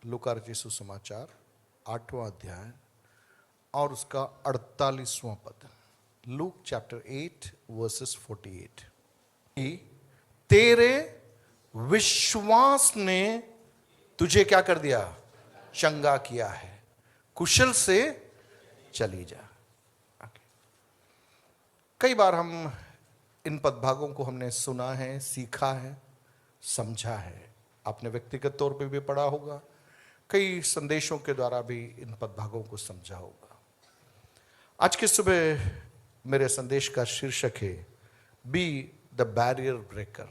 लूका रचित सुसमाचार 8वां अध्याय और उसका 48वां पद। Luke chapter 8 versus 48। तेरे विश्वास ने तुझे क्या कर दिया? चंगा किया है, कुशल से चली जा। कई बार हम इन पदभागों को हमने सुना है, सीखा है, समझा है। आपने व्यक्तिगत तौर पे भी पढ़ा होगा, कई संदेशों के द्वारा भी इन पदभागों को समझा होगा। आज की सुबह मेरे संदेश का शीर्षक है बी द बैरियर ब्रेकर,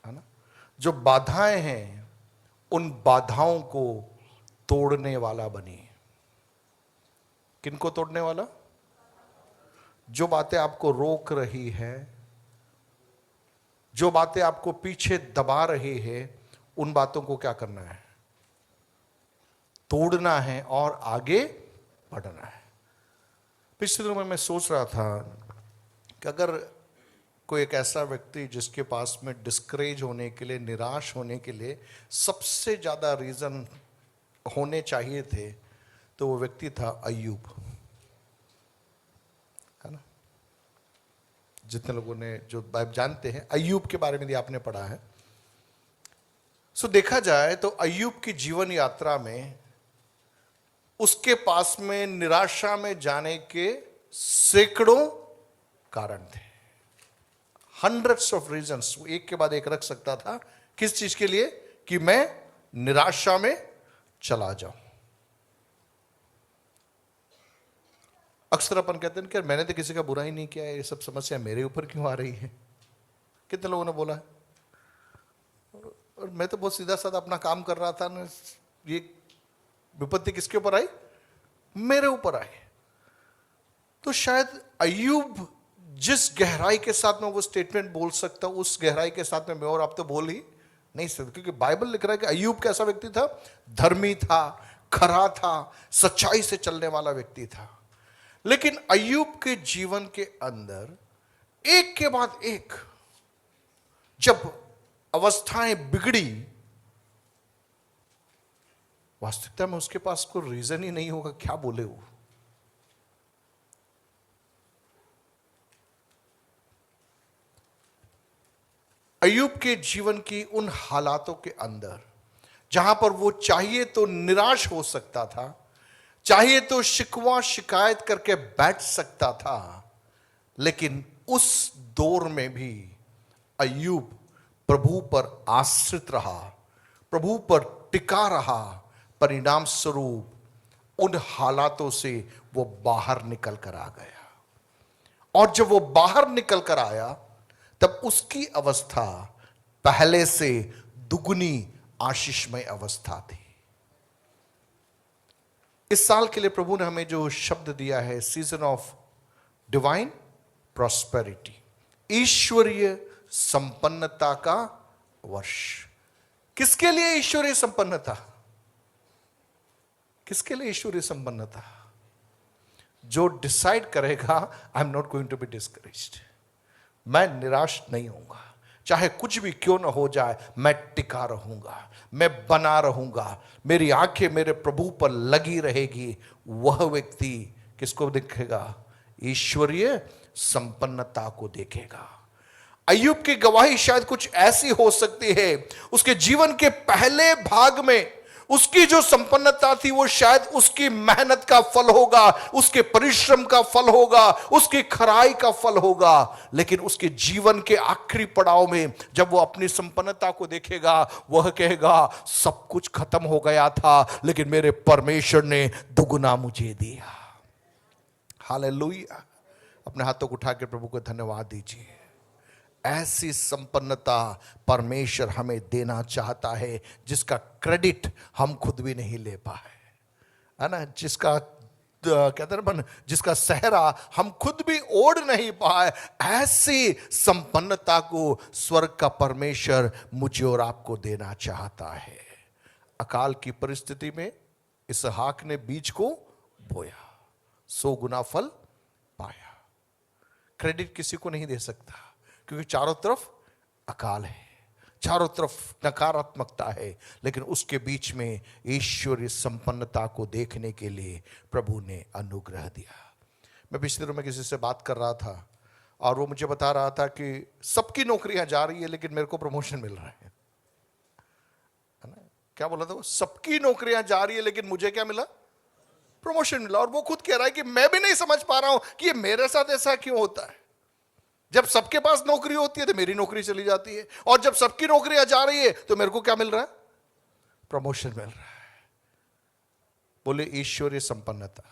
है ना। जो बाधाएं हैं उन बाधाओं को तोड़ने वाला बनिए। किनको तोड़ने वाला? जो बातें आपको रोक रही है, जो बातें आपको पीछे दबा रही है, उन बातों को क्या करना है? तोड़ना है और आगे बढ़ना है। पिछले दिनों में मैं सोच रहा था कि अगर कोई एक ऐसा व्यक्ति जिसके पास में डिस्करेज होने के लिए, निराश होने के लिए सबसे ज्यादा रीजन होने चाहिए थे, तो वो व्यक्ति था अय्यूब, है ना। जितने लोगों ने जो बाइबल जानते हैं, अय्यूब के बारे में भी आपने पढ़ा है। सो देखा जाए तो अय्यूब की जीवन यात्रा में उसके पास में निराशा में जाने के सैकड़ों कारण थे। हंड्रेड्स ऑफ रीजंस, वो एक के बाद एक रख सकता था। किस चीज के लिए? कि मैं निराशा में चला जाऊं। अक्सर अपन कहते हैं कि मैंने तो किसी का बुरा ही नहीं किया है, ये सब समस्या मेरे ऊपर क्यों आ रही है। कितने लोगों ने बोला है। और मैं तो बहुत सीधा साधा अपना काम कर रहा था ना, ये विपत्ति किसके ऊपर आई? मेरे ऊपर आई। तो शायद अय्यूब जिस गहराई के साथ में वो स्टेटमेंट बोल सकता, उस गहराई के साथ में मैं और आप तो बोल ही नहीं सकते, क्योंकि बाइबल लिख रहा है कि अय्यूब कैसा व्यक्ति था? धर्मी था, खरा था, सच्चाई से चलने वाला व्यक्ति था। लेकिन अय्यूब के जीवन के अंदर एक के बाद एक जब अवस्थाएं बिगड़ी, वास्तविकता में उसके पास कोई रीजन ही नहीं होगा क्या बोले वो। अय्यूब के जीवन की उन हालातों के अंदर जहां पर वो चाहिए तो निराश हो सकता था, चाहिए तो शिकवा शिकायत करके बैठ सकता था, लेकिन उस दौर में भी अय्यूब प्रभु पर आश्रित रहा, प्रभु पर टिका रहा। परिणाम स्वरूप उन हालातों से वो बाहर निकल कर आ गया। और जब वो बाहर निकल कर आया तब उसकी अवस्था पहले से दुगनी आशीषमय अवस्था थी। इस साल के लिए प्रभु ने हमें जो शब्द दिया है, सीजन ऑफ डिवाइन प्रॉस्पेरिटी, ईश्वरीय संपन्नता का वर्ष। किसके लिए ईश्वरीय संपन्नता? किसके लिए ईश्वरीय संपन्नता? जो डिसाइड करेगा I am not going to be discouraged, मैं निराश नहीं होऊंगा, चाहे कुछ भी क्यों ना हो जाए, मैं टिका रहूंगा, मैं बना रहूंगा, मेरी आंखें मेरे प्रभु पर लगी रहेगी। वह व्यक्ति किसको देखेगा? ईश्वरीय संपन्नता को देखेगा। अय्यूब की गवाही शायद कुछ ऐसी हो सकती है, उसके जीवन के पहले भाग में उसकी जो संपन्नता थी वो शायद उसकी मेहनत का फल होगा, उसके परिश्रम का फल होगा, उसकी खराई का फल होगा। लेकिन उसके जीवन के आखिरी पड़ाव में जब वो अपनी संपन्नता को देखेगा, वह कहेगा सब कुछ खत्म हो गया था, लेकिन मेरे परमेश्वर ने दुगुना मुझे दिया। हालेलुया। अपने हाथों को उठा के प्रभु को धन्यवाद दीजिए। ऐसी संपन्नता परमेश्वर हमें देना चाहता है जिसका क्रेडिट हम खुद भी नहीं ले पाए, है ना। जिसका कहते हैं जिसका सहरा हम खुद भी ओढ़ नहीं पाए, ऐसी संपन्नता को स्वर्ग का परमेश्वर मुझे और आपको देना चाहता है। अकाल की परिस्थिति में इसहाक ने बीज को बोया, 100 गुना फल पाया। क्रेडिट किसी को नहीं दे सकता, क्योंकि चारों तरफ अकाल है, चारों तरफ नकारात्मकता है, लेकिन उसके बीच में ईश्वरीय संपन्नता को देखने के लिए प्रभु ने अनुग्रह दिया। मैं पिछले दिनों में किसी से बात कर रहा था और वो मुझे बता रहा था कि सबकी नौकरियां जा रही है लेकिन मेरे को प्रमोशन मिल रहा है ना? क्या बोला था वो? सबकी नौकरियां जा रही है लेकिन मुझे क्या मिला? प्रमोशन मिला। और वो खुद कह रहा है कि मैं भी नहीं समझ पा रहा हूं कि ये मेरे साथ ऐसा क्यों होता है। जब सबके पास नौकरी होती है तो मेरी नौकरी चली जाती है, और जब सबकी नौकरियां जा रही है तो मेरे को क्या मिल रहा है? प्रमोशन मिल रहा है। बोले ईश्वरीय संपन्नता,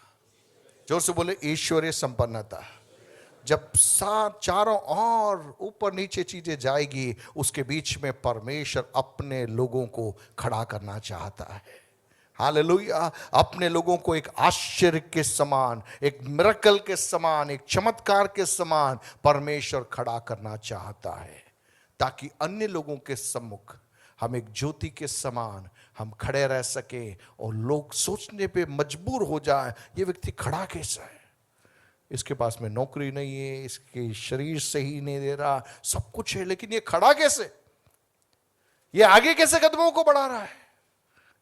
जोर से बोले ईश्वरीय संपन्नता। जब चारों और ऊपर नीचे चीजें जाएगी, उसके बीच में परमेश्वर अपने लोगों को खड़ा करना चाहता है। हालेलुया। अपने लोगों को एक आश्चर्य के समान, एक मिरेकल के समान, एक चमत्कार के समान परमेश्वर खड़ा करना चाहता है, ताकि अन्य लोगों के सम्मुख हम एक ज्योति के समान हम खड़े रह सके और लोग सोचने पे मजबूर हो जाए, ये व्यक्ति खड़ा कैसा है? इसके पास में नौकरी नहीं है, इसके शरीर सही नहीं दे रहा, सब कुछ है, लेकिन ये खड़ा कैसे? ये आगे कैसे कदमों को बढ़ा रहा है?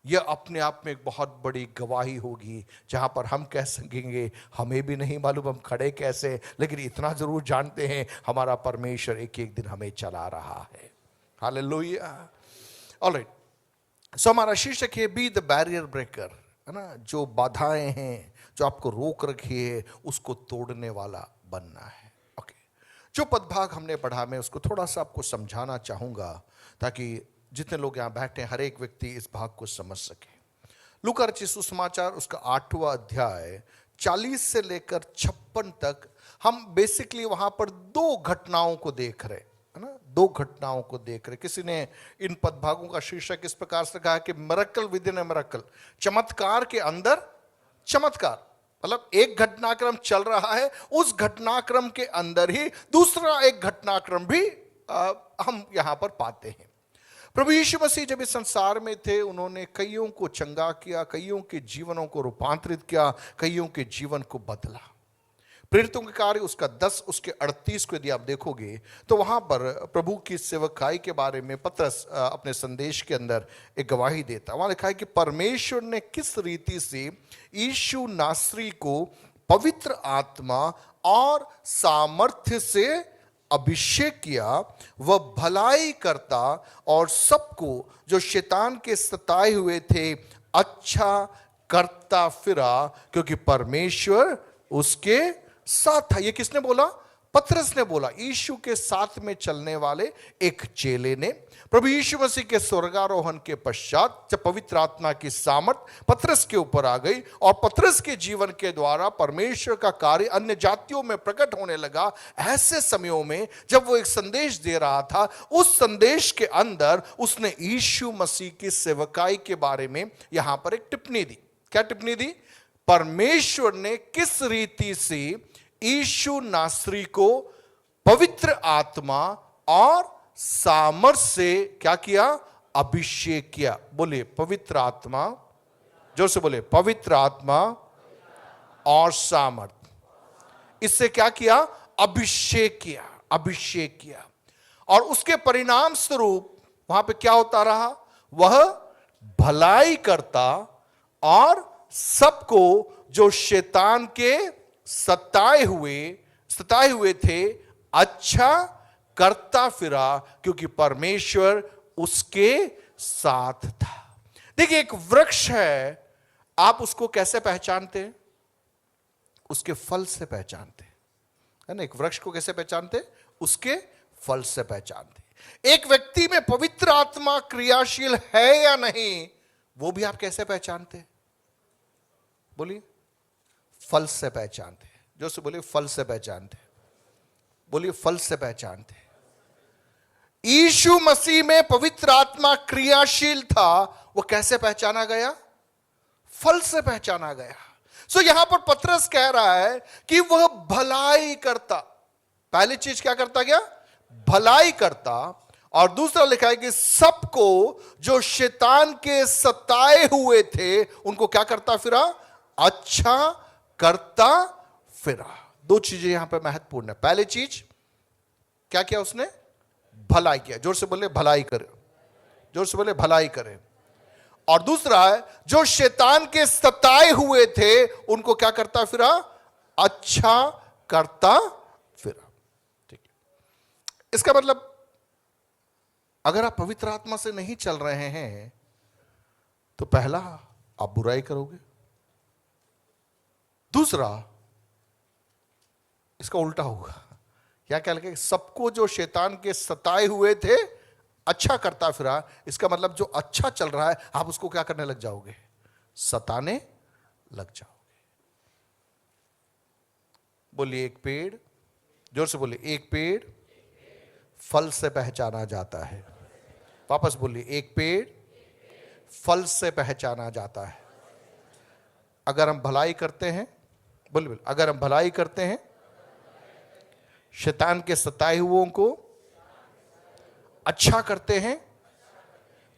यह अपने आप में एक बहुत बड़ी गवाही होगी, जहां पर हम कह सकेंगे हमें भी नहीं मालूम हम खड़े कैसे, लेकिन इतना जरूर जानते हैं हमारा परमेश्वर एक एक दिन हमें चला रहा है। हालेलुया। ऑलराइट, सो हमारा शीर्षक है बी द बैरियर ब्रेकर, है ना? जो बाधाएं हैं जो आपको रोक रखी है, उसको तोड़ने वाला बनना है। ओके, जो पदभाग हमने पढ़ा मैं उसको थोड़ा सा आपको समझाना चाहूंगा, ताकि जितने लोग यहां बैठे हैं हर एक व्यक्ति इस भाग को समझ सके। लूका रचित सुसमाचार उसका 8वां अध्याय 40 से लेकर 56 तक हम बेसिकली वहां पर दो घटनाओं को देख रहे है ना, दो घटनाओं को देख रहे। किसी ने इन पदभागों का शीर्षक इस प्रकार से कहा कि miracle with in a miracle, चमत्कार के अंदर चमत्कार। मतलब एक घटनाक्रम चल रहा है, उस घटनाक्रम के अंदर ही दूसरा एक घटनाक्रम भी हम यहां पर पाते हैं। प्रभु यीशु मसीह जब इस संसार में थे, उन्होंने कईयों को चंगा किया, कईयों के जीवनों को रूपांतरित किया, कईयों के जीवन को बदला। प्रेरितों के कार्य उसका 10 उसके 38 को यदि आप देखोगे तो वहां पर प्रभु की सेवकाई के बारे में पतरस अपने संदेश के अंदर एक गवाही देता। वहां लिखा है कि परमेश्वर ने किस रीति से यीशु नासरी को पवित्र आत्मा और सामर्थ्य से अभिषेक किया, वह भलाई करता और सबको जो शैतान के सताए हुए थे अच्छा करता फिरा, क्योंकि परमेश्वर उसके साथ था। ये किसने बोला? पतरस ने बोला। यीशु के साथ में चलने वाले एक चेले ने प्रभु यीशु मसीह के स्वर्गारोहण के पश्चात जब पवित्र आत्मा की सामर्थ पतरस के ऊपर आ गई और पतरस के जीवन के द्वारा परमेश्वर का कार्य अन्य जातियों में प्रकट होने लगा, ऐसे समयों में जब वो एक संदेश दे रहा था, उस संदेश के अंदर उसने यीशु मसीह की सेवकाई के बारे में यहां पर एक टिप्पणी दी। क्या टिप्पणी दी? परमेश्वर ने किस रीति से यीशु नासरी को पवित्र आत्मा और सामर्थ से क्या किया? अभिषेक किया। बोले पवित्र आत्मा, जोर से बोले पवित्र आत्मा और सामर्थ। इससे क्या किया? अभिषेक किया, अभिषेक किया। और उसके परिणाम स्वरूप वहां पे क्या होता रहा? वह भलाई करता और सबको जो शैतान के सताए हुए थे अच्छा करता फिरा, क्योंकि परमेश्वर उसके साथ था। देखिए, एक वृक्ष है, आप उसको कैसे पहचानते हैं? उसके फल से पहचानते है ना। एक वृक्ष को कैसे पहचानते? उसके फल से पहचानते। एक व्यक्ति में पवित्र आत्मा क्रियाशील है या नहीं, वो भी आप कैसे पहचानते? बोलिए, फल से पहचानते। जो से बोलिए फल से पहचानते। बोलिए फल से पहचानते। यीशु मसीह में पवित्र आत्मा क्रियाशील था, वो कैसे पहचाना गया? फल से पहचाना गया। सो यहां पर पतरस कह रहा है कि वह भलाई करता। पहली चीज क्या करता गया? भलाई करता। और दूसरा लिखा है कि सबको जो शैतान के सताए हुए थे उनको क्या करता फिरा? अच्छा करता फिरा। दो चीजें यहां पर महत्वपूर्ण है। पहली चीज क्या किया उसने? भलाई किया। जोर से बोले भलाई कर। जोर से बोले भलाई करे। और दूसरा है जो शैतान के सताए हुए थे उनको क्या करता फिरा? अच्छा करता फिरा। ठीक है, इसका मतलब अगर आप पवित्र आत्मा से नहीं चल रहे हैं तो पहला आप बुराई करोगे, दूसरा इसका उल्टा होगा। क्या क्या लगे? सबको जो शैतान के सताए हुए थे अच्छा करता फिरा, इसका मतलब जो अच्छा चल रहा है आप उसको क्या करने लग जाओगे? सताने लग जाओगे। बोलिए एक पेड़, जोर से बोलिए, एक पेड़ फल से पहचाना जाता है। वापस बोलिए, एक पेड़ फल से पहचाना जाता है। अगर हम भलाई करते हैं, बोलिए, अगर हम भलाई करते हैं, शैतान के सताए हुओं को अच्छा करते हैं,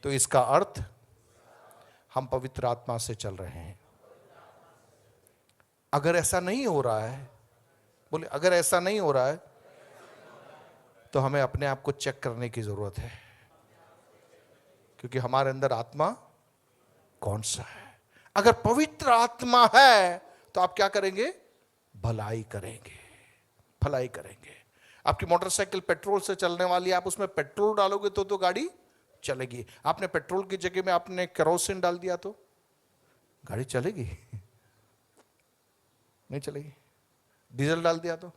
तो इसका अर्थ हम पवित्र आत्मा से चल रहे हैं। अगर ऐसा नहीं हो रहा है, बोले अगर ऐसा नहीं हो रहा है, तो हमें अपने आप को चेक करने की जरूरत है, क्योंकि हमारे अंदर आत्मा कौन सा है। अगर पवित्र आत्मा है तो आप क्या करेंगे? भलाई करेंगे, भलाई करेंगे। आपकी मोटरसाइकिल पेट्रोल से चलने वाली है, आप उसमें पेट्रोल डालोगे तो गाड़ी चलेगी। आपने पेट्रोल की जगह में आपने केरोसिन डाल दिया तो गाड़ी चलेगी? नहीं चलेगी। डीजल डाल दिया तो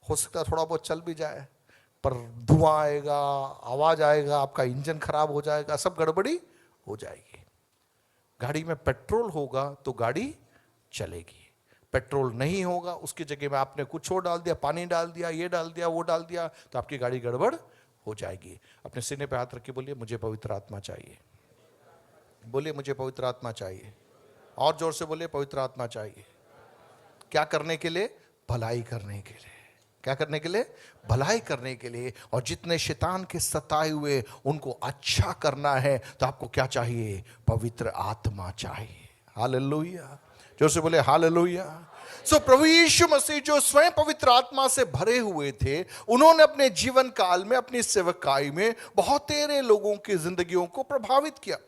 हो सकता है थोड़ा बहुत चल भी जाए, पर धुआं आएगा, आवाज आएगा, आपका इंजन खराब हो जाएगा, सब गड़बड़ी हो जाएगी। गाड़ी में पेट्रोल होगा तो गाड़ी चलेगी, पेट्रोल नहीं होगा उसकी जगह में आपने कुछ और डाल दिया, पानी डाल दिया, ये डाल दिया, वो डाल दिया, तो आपकी गाड़ी गड़बड़ हो जाएगी। अपने सीने पे हाथ रख के बोलिए, मुझे पवित्र आत्मा चाहिए। बोलिए, मुझे पवित्र आत्मा चाहिए। और जोर से बोलिए, पवित्र आत्मा चाहिए। क्या करने के लिए? भलाई करने के लिए। क्या करने के लिए? भलाई करने के लिए। और जितने शैतान के सताए हुए उनको अच्छा करना है, तो आपको क्या चाहिए? पवित्र आत्मा चाहिए। हालेलुया, जोर से बोले हालेलुया। सो प्रभु यीशु मसीह जो स्वयं पवित्र आत्मा से भरे हुए थे, उन्होंने अपने जीवन काल में, अपनी सेवकाई में बहुत तेरे लोगों की जिंदगियों को प्रभावित किया,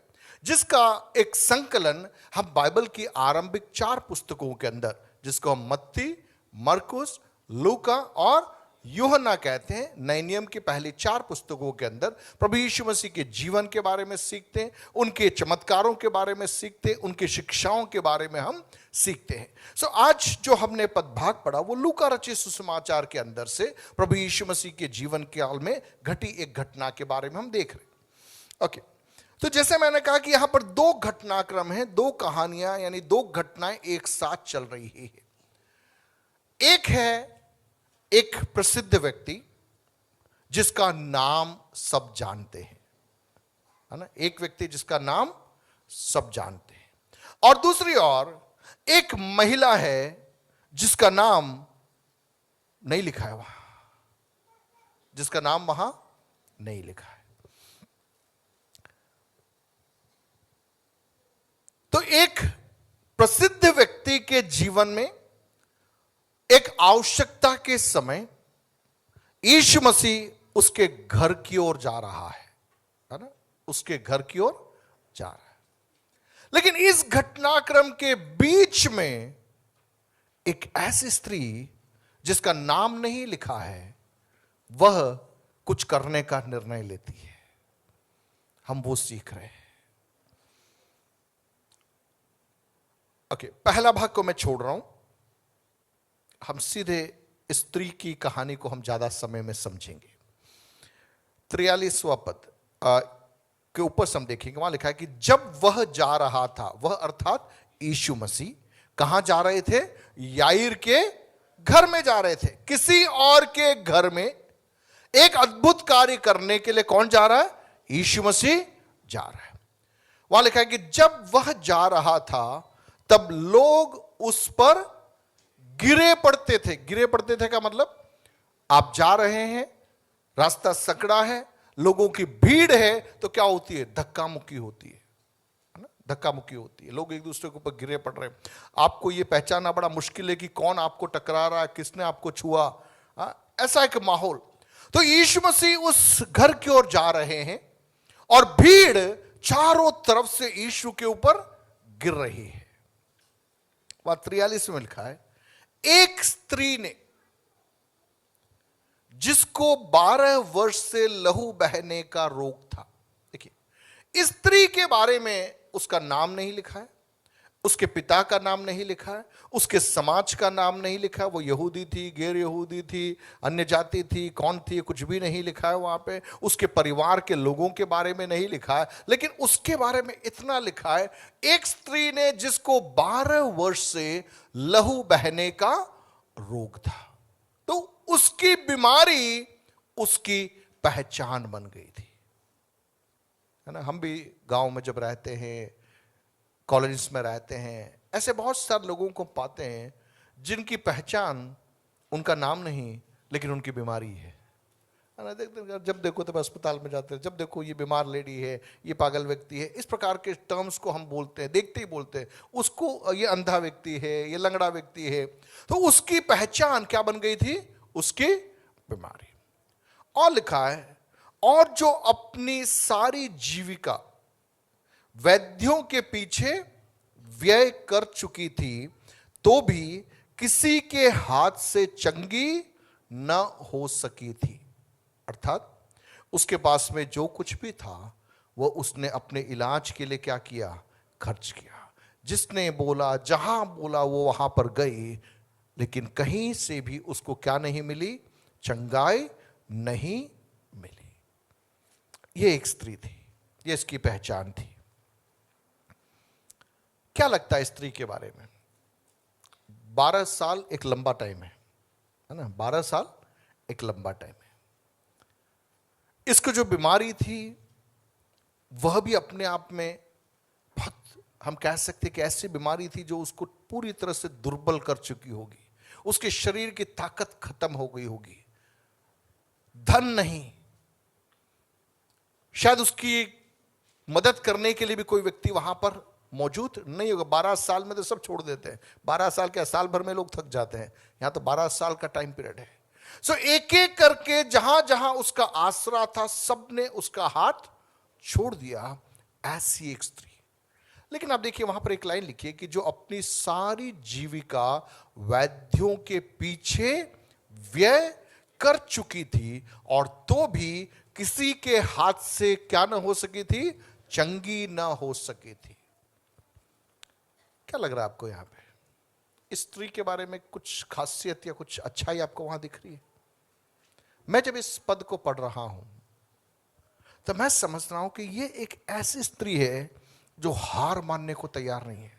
जिसका एक संकलन हम बाइबल की आरंभिक 4 पुस्तकों के अंदर, जिसको हम मत्ती, मरकुस, लूका और यूहन्ना कहते हैं, नए नियम की पहली 4 पुस्तकों के अंदर प्रभु यीशु मसीह के जीवन के बारे में सीखते हैं, उनके चमत्कारों के बारे में सीखते हैं, उनकी शिक्षाओं के बारे में हम सीखते हैं। सो आज जो हमने पदभाग पढ़ा वो लूका रचित सुसमाचार के अंदर से प्रभु यीशु मसीह के जीवन काल में घटी एक घटना के बारे में हम देख रहे हैं। ओके, तो जैसे मैंने कहा कि यहां पर 2 घटनाक्रम हैं, 2 कहानियां यानी 2 घटनाएं एक साथ चल रही है। एक है एक प्रसिद्ध व्यक्ति जिसका नाम सब जानते हैं, है ना? एक व्यक्ति जिसका नाम सब जानते हैं। और दूसरी ओर एक महिला है जिसका नाम नहीं लिखा है वहां, जिसका नाम वहां नहीं लिखा है। तो एक प्रसिद्ध व्यक्ति के जीवन में एक आवश्यकता के समय यीशु मसीह उसके घर की ओर जा रहा है ना? उसके घर की ओर जा रहा है। लेकिन इस घटनाक्रम के बीच में एक ऐसी स्त्री जिसका नाम नहीं लिखा है, वह कुछ करने का निर्णय लेती है। हम वो सीख रहे हैं। ओके, पहला भाग को मैं छोड़ रहा हूं, हम सीधे स्त्री की कहानी को हम ज्यादा समय में समझेंगे। 43वां पद के ऊपर से हम देखेंगे, वहां लिखा है कि जब वह जा रहा था, वह अर्थात यीशु मसीह कहां जा रहे थे? याईर के घर में जा रहे थे। किसी और के घर में एक अद्भुत कार्य करने के लिए कौन जा रहा है? यीशु मसीह जा रहा है। वहां लिखा है कि जब वह जा रहा था तब लोग उस पर गिरे पड़ते थे। गिरे पड़ते थे का मतलब, आप जा रहे हैं, रास्ता सकड़ा है, लोगों की भीड़ है, तो क्या होती है? धक्का मुक्की होती है ना? धक्का मुक्की होती है, लोग एक दूसरे के ऊपर गिरे पड़ रहे हैं। आपको यह पहचानना बड़ा मुश्किल है कि कौन आपको टकरा रहा है, किसने आपको छुआ, ऐसा एक माहौल। तो यीशु मसीह उस घर की ओर जा रहे हैं और भीड़ चारों तरफ से यीशु के ऊपर गिर रही है। बात 43 में लिखा है, एक स्त्री ने जिसको 12 वर्ष से लहू बहने का रोग था। देखिए, स्त्री के बारे में उसका नाम नहीं लिखा है, उसके पिता का नाम नहीं लिखा है, उसके समाज का नाम नहीं लिखा है, वो यहूदी थी, गैर यहूदी थी, अन्य जाति थी, कौन थी, कुछ भी नहीं लिखा है वहां पे। उसके परिवार के लोगों के बारे में नहीं लिखा है, लेकिन उसके बारे में इतना लिखा है, एक स्त्री ने जिसको 12 वर्ष से लहू बहने का रोग था। तो उसकी बीमारी उसकी पहचान बन गई थी, है ना। हम भी गांव में जब रहते हैं, कॉलेज में रहते हैं, ऐसे बहुत सारे लोगों को पाते हैं जिनकी पहचान उनका नाम नहीं लेकिन उनकी बीमारी है ना। जब देखो तो अस्पताल में जाते हैं, जब देखो ये बीमार लेडी है, ये पागल व्यक्ति है, इस प्रकार के टर्म्स को हम बोलते हैं, देखते ही बोलते हैं उसको, ये अंधा व्यक्ति है, ये लंगड़ा व्यक्ति है। तो उसकी पहचान क्या बन गई थी? उसकी बीमारी। और लिखा है, और जो अपनी सारी जीविका वैद्यों के पीछे व्यय कर चुकी थी, तो भी किसी के हाथ से चंगी न हो सकी थी। अर्थात उसके पास में जो कुछ भी था वो उसने अपने इलाज के लिए क्या किया? खर्च किया। जिसने बोला, जहां बोला वो वहां पर गई, लेकिन कहीं से भी उसको क्या नहीं मिली? चंगाई नहीं मिली। ये एक स्त्री थी, ये इसकी पहचान थी। क्या लगता है स्त्री के बारे में? 12 साल एक लंबा टाइम है ना। 12 साल एक लंबा टाइम है। इसको जो बीमारी थी वह भी अपने आप में बहुत, हम कह सकते कि ऐसी बीमारी थी जो उसको पूरी तरह से दुर्बल कर चुकी होगी। उसके शरीर की ताकत खत्म हो गई होगी, धन नहीं, शायद उसकी मदद करने के लिए भी कोई व्यक्ति वहां पर मौजूद नहीं होगा। 12 साल में तो सब छोड़ देते हैं, 12 साल क्या, साल भर में लोग थक जाते हैं, यहां तो 12 साल का टाइम पीरियड है। सो एक एक करके जहां जहां उसका आसरा था, सबने उसका हाथ छोड़ दिया। ऐसी एक स्त्री। लेकिन आप देखिए वहां पर एक लाइन लिखी है कि जो अपनी सारी जीविका वैद्यों के पीछे व्यय कर चुकी थी, और तो भी किसी के हाथ से क्या ना हो सकी थी? चंगी ना हो सकी थी। क्या लग रहा है आपको यहां पे? इस स्त्री के बारे में कुछ खासियत या कुछ अच्छाई आपको वहां दिख रही है? मैं जब इस पद को पढ़ रहा हूं तो मैं समझ रहा हूं कि ये एक ऐसी स्त्री है जो हार मानने को तैयार नहीं है,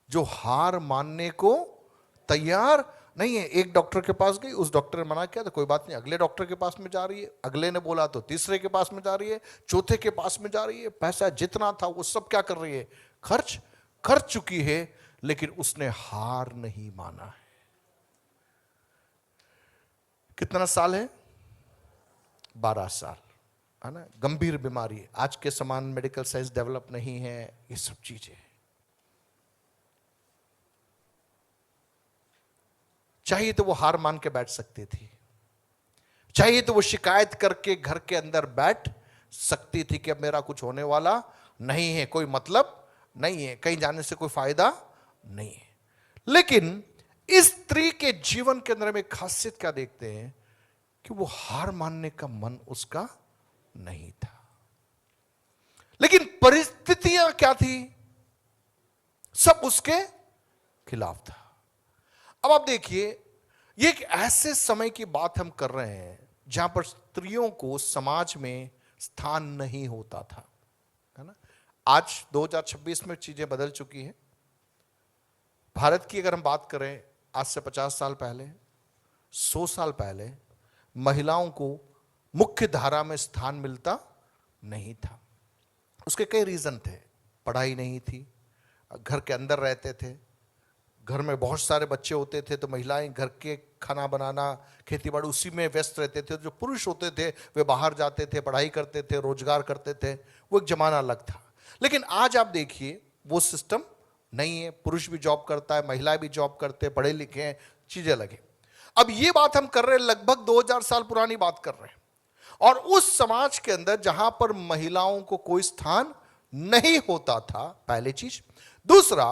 जो हार मानने को तैयार नहीं है। एक डॉक्टर के पास गई, उस डॉक्टर ने मना किया तो कोई बात नहीं, अगले डॉक्टर के पास में जा रही है, अगले ने बोला तो तीसरे के पास में जा रही है, चौथे के पास में जा रही है। पैसा जितना था वो सब क्या कर रही है? खर्च कर चुकी है, लेकिन उसने हार नहीं माना है। कितना साल है? 12 साल, है ना। गंभीर बीमारी, आज के समान मेडिकल साइंस डेवलप नहीं है, ये सब चीजें। चाहिए तो वो हार मान के बैठ सकती थी, चाहिए तो वो शिकायत करके घर के अंदर बैठ सकती थी कि अब मेरा कुछ होने वाला नहीं है, कोई मतलब नहीं है, कहीं जाने से कोई फायदा नहीं है। लेकिन इस स्त्री के जीवन के अंदर में खासियत क्या देखते हैं कि वो हार मानने का मन उसका नहीं था, लेकिन परिस्थितियां क्या थी? सब उसके खिलाफ था। अब आप देखिए, ये एक ऐसे समय की बात हम कर रहे हैं जहां पर स्त्रियों को समाज में स्थान नहीं होता था, है ना। आज 2026 में चीजें बदल चुकी हैं। भारत की अगर हम बात करें, आज से 50 साल पहले, 100 साल पहले महिलाओं को मुख्य धारा में स्थान मिलता नहीं था। उसके कई रीजन थे। पढ़ाई नहीं थी, घर के अंदर रहते थे, घर में बहुत सारे बच्चे होते थे, तो महिलाएं घर के खाना बनाना, खेती बाड़ी उसी में व्यस्त रहते थे। जो पुरुष होते थे वे बाहर जाते थे, पढ़ाई करते थे, रोजगार करते थे। वो एक जमाना अलग था। लेकिन आज आप देखिए वो सिस्टम नहीं है। पुरुष भी जॉब करता है, महिलाएं भी जॉब करते हैं, पढ़े लिखे हैं, चीजें अलग है। अब ये बात हम कर रहे हैं, लगभग 2000 साल पुरानी बात कर रहे हैं, और उस समाज के अंदर जहां पर महिलाओं को कोई स्थान नहीं होता था, पहली चीज। दूसरा,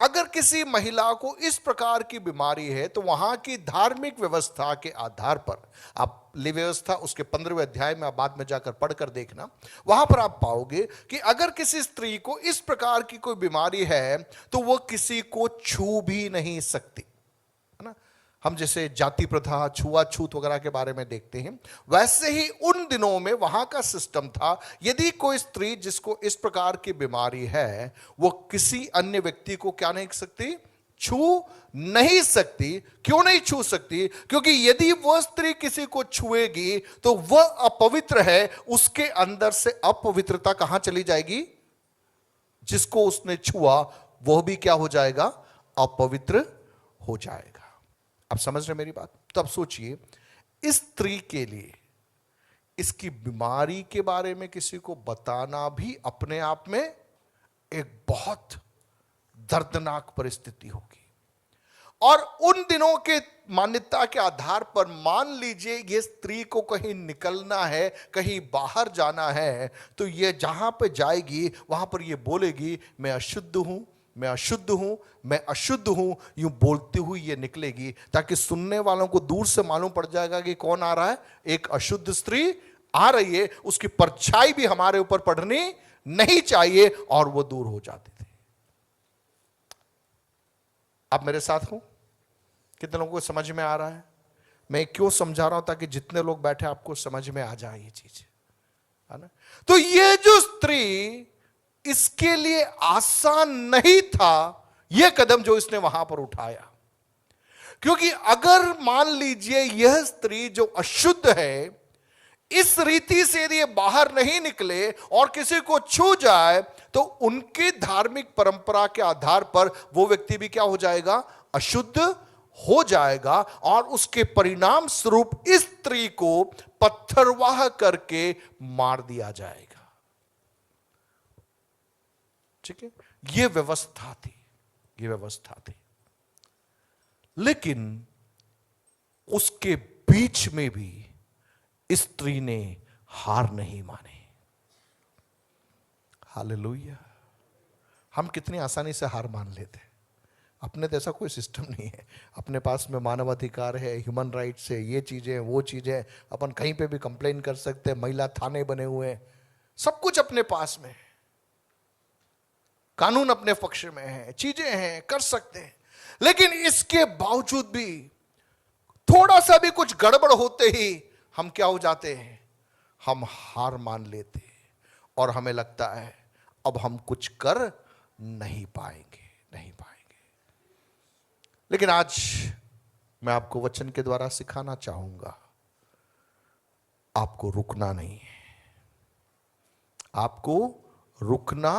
अगर किसी महिला को इस प्रकार की बीमारी है तो वहां की धार्मिक व्यवस्था के आधार पर, आप लिव व्यवस्था उसके 15वें अध्याय में आप बाद में जाकर पढ़कर देखना, वहां पर आप पाओगे कि अगर किसी स्त्री को इस प्रकार की कोई बीमारी है तो वह किसी को छू भी नहीं सकती, है ना। हम जैसे जाति प्रथा, छुआछूत वगैरह के बारे में देखते हैं, वैसे ही उन दिनों में वहां का सिस्टम था, यदि कोई स्त्री जिसको इस प्रकार की बीमारी है वो किसी अन्य व्यक्ति को क्या नहीं सकती, छू नहीं सकती। क्यों नहीं छू सकती? क्योंकि यदि वह स्त्री किसी को छुएगी तो वह अपवित्र है, उसके अंदर से अपवित्रता कहां चली जाएगी? जिसको उसने छुआ वह भी क्या हो जाएगा? अपवित्र हो जाएगा। आप समझ रहे मेरी बात? तो अब सोचिए, इस स्त्री के लिए इसकी बीमारी के बारे में किसी को बताना भी अपने आप में एक बहुत दर्दनाक परिस्थिति होगी। और उन दिनों के मान्यता के आधार पर मान लीजिए ये स्त्री को कहीं निकलना है, कहीं बाहर जाना है, तो ये जहां पे जाएगी वहां पर ये बोलेगी मैं अशुद्ध हूं, मैं अशुद्ध हूं, मैं अशुद्ध हूं, यूं बोलती हुई ये निकलेगी, ताकि सुनने वालों को दूर से मालूम पड़ जाएगा कि कौन आ रहा है, एक अशुद्ध स्त्री आ रही है, उसकी परछाई भी हमारे ऊपर पड़नी नहीं चाहिए, और वो दूर हो जाती थी। आप मेरे साथ हो? कितने लोगों को समझ में आ रहा है? मैं क्यों समझा रहा हूं? ताकि जितने लोग बैठे आपको समझ में आ जाए ये चीज, है ना। तो ये जो स्त्री, इसके लिए आसान नहीं था यह कदम जो इसने वहां पर उठाया, क्योंकि अगर मान लीजिए यह स्त्री जो अशुद्ध है, इस रीति से यदि बाहर नहीं निकले और किसी को छू जाए तो उनकी धार्मिक परंपरा के आधार पर वो व्यक्ति भी क्या हो जाएगा? अशुद्ध हो जाएगा, और उसके परिणाम स्वरूप इस स्त्री को पत्थरवाह करके मार दिया जाएगा। ठीक है, यह व्यवस्था थी, यह व्यवस्था थी। लेकिन उसके बीच में भी स्त्री ने हार नहीं मानी। हालेलुया। हम कितनी आसानी से हार मान लेते हैं। अपने तो ऐसा कोई सिस्टम नहीं है, अपने पास में मानवाधिकार है, ह्यूमन राइट्स है, ये चीजें वो चीजें, अपन कहीं पे भी कंप्लेन कर सकते हैं, महिला थाने बने हुए हैं, सब कुछ अपने पास में है, कानून अपने पक्ष में है, चीजें हैं, कर सकते हैं। लेकिन इसके बावजूद भी थोड़ा सा भी कुछ गड़बड़ होते ही हम क्या हो जाते हैं? हम हार मान लेते हैं, और हमें लगता है अब हम कुछ कर नहीं पाएंगे, नहीं पाएंगे। लेकिन आज मैं आपको वचन के द्वारा सिखाना चाहूंगा, आपको रुकना नहीं है, आपको रुकना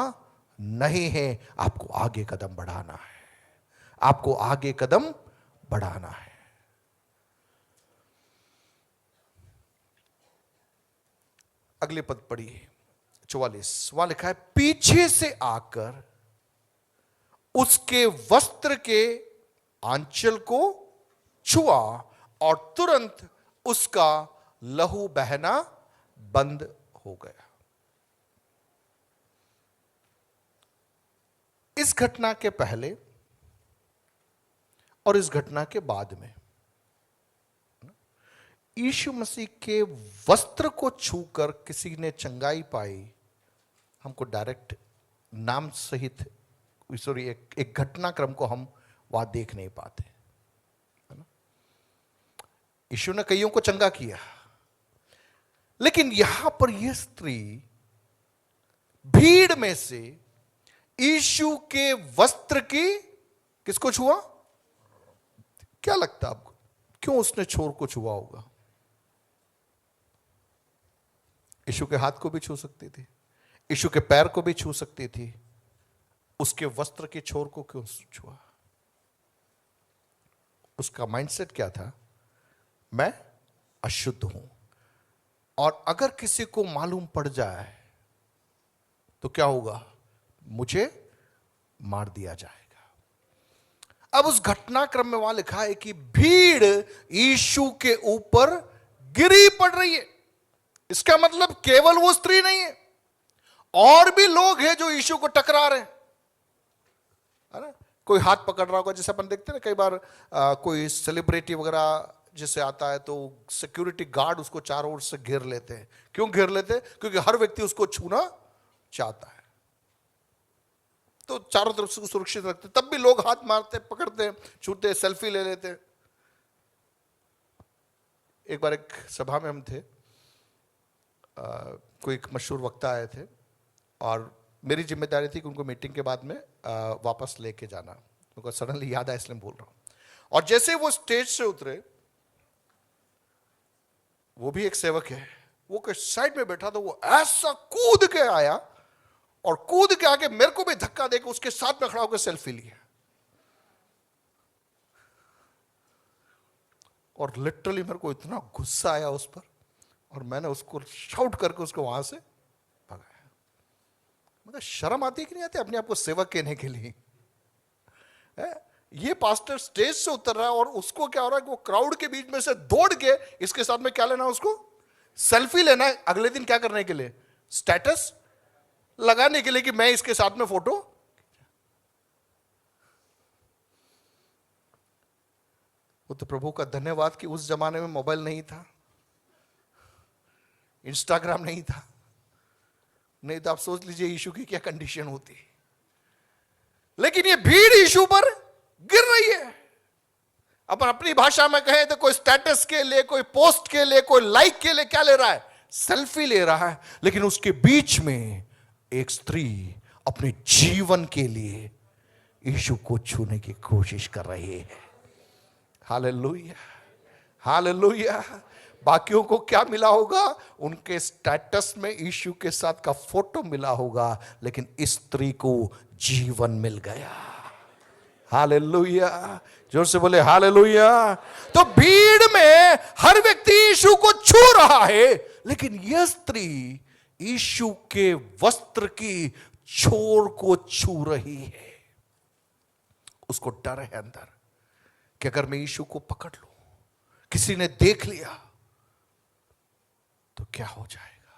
नहीं है, आपको आगे कदम बढ़ाना है, आपको आगे कदम बढ़ाना है। अगले पद पढ़िए, 44, वहां लिखा है, पीछे से आकर उसके वस्त्र के आंचल को छुआ और तुरंत उसका लहू बहना बंद हो गया। इस घटना के पहले और इस घटना के बाद में यीशु मसीह के वस्त्र को छूकर किसी ने चंगाई पाई, हमको डायरेक्ट नाम सहित एक घटनाक्रम को हम वहां देख नहीं पाते, है ना। यीशु ने कईयों को चंगा किया, लेकिन यहां पर यह स्त्री भीड़ में से यीशु के वस्त्र की किसको छुआ? क्या लगता है आपको, क्यों उसने छोर को छुआ होगा? यीशु के हाथ को भी छू सकती थी, यीशु के पैर को भी छू सकती थी, उसके वस्त्र के छोर को क्यों छुआ? उसका माइंडसेट क्या था? मैं अशुद्ध हूं, और अगर किसी को मालूम पड़ जाए तो क्या होगा? मुझे मार दिया जाएगा। अब उस घटनाक्रम में वहां लिखा है कि भीड़ यीशु के ऊपर गिरी पड़ रही है। इसका मतलब केवल वो स्त्री नहीं है, और भी लोग हैं जो यीशु को टकरा रहे हैं, है ना। कोई हाथ पकड़ रहा होगा, जैसे अपन देखते हैं ना कई बार कोई सेलिब्रिटी वगैरह जैसे आता है तो सिक्योरिटी गार्ड उसको चारों ओर से घेर लेते हैं। क्यों घेर लेते हैं? क्योंकि हर व्यक्ति उसको छूना चाहता है, तो चारों तरफ से सुरक्षित रखते। तब भी लोग हाथ मारते, पकड़ते, छूते, सेल्फी ले लेते। एक बार एक सभा में हम थे, कोई एक मशहूर वक्ता आए थे और मेरी जिम्मेदारी थी कि उनको मीटिंग के बाद में वापस लेके जाना। उनको सडनली याद आया इसलिए बोल रहा हूं। और जैसे वो स्टेज से उतरे, वो भी एक सेवक है, वो के साइड में बैठा, तो वो ऐसा कूद के आया और कूद के आके मेरे को भी धक्का देकर उसके साथ में खड़ा होकर सेल्फी लिया। और लिटरली मेरे को इतना गुस्सा आया उस पर, और मैंने उसको शाउट करके उसको वहां से भगाया। मतलब शर्म आती कि नहीं आती अपने आप को सेवक कहने के लिए? ये पास्टर स्टेज से उतर रहा है और उसको क्या हो रहा है कि वो क्राउड के बीच में से दौड़ के इसके साथ में क्या लेना है, उसको सेल्फी लेना है। अगले दिन क्या करने के लिए? स्टेटस लगाने के लिए कि मैं इसके साथ में फोटो। वो तो प्रभु का धन्यवाद कि उस जमाने में मोबाइल नहीं था, इंस्टाग्राम नहीं था, नहीं तो आप सोच लीजिए यीशु की क्या कंडीशन होती। लेकिन ये भीड़ यीशु पर गिर रही है। अपन अपनी भाषा में कहें तो कोई स्टेटस के लिए, कोई पोस्ट के लिए, कोई लाइक के लिए क्या ले रहा है? सेल्फी ले रहा है। लेकिन उसके बीच में एक स्त्री अपने जीवन के लिए यीशु को छूने की कोशिश कर रही है। Hallelujah, hallelujah. बाकियों को क्या मिला होगा? उनके स्टेटस में यीशु के साथ का फोटो मिला होगा, लेकिन इस स्त्री को जीवन मिल गया। हालेलुया, जोर से बोले हालेलुया। तो भीड़ में हर व्यक्ति यीशु को छू रहा है, लेकिन यह स्त्री यीशु के वस्त्र की छोर को छू रही है। उसको डर है अंदर कि अगर मैं यीशु को पकड़ लूं, किसी ने देख लिया तो क्या हो जाएगा।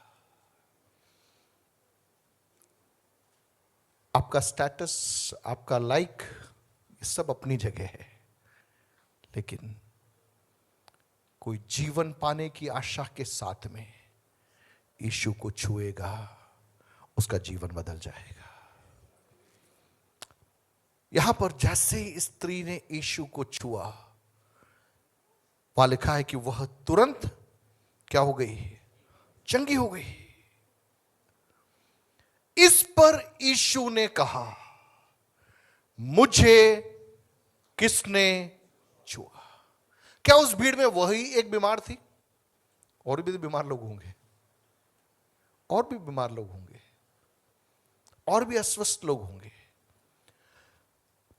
आपका स्टेटस, आपका लाइक, ये सब अपनी जगह है, लेकिन कोई जीवन पाने की आशा के साथ में यीशु को छुएगा, उसका जीवन बदल जाएगा। यहां पर जैसे स्त्री ने यीशु को छुआ, वहां लिखा है कि वह तुरंत क्या हो गई? चंगी हो गई। इस पर यीशु ने कहा, मुझे किसने छुआ? क्या उस भीड़ में वही एक बीमार थी? और भी बीमार लोग होंगे, और भी बीमार लोग होंगे, और भी अस्वस्थ लोग होंगे।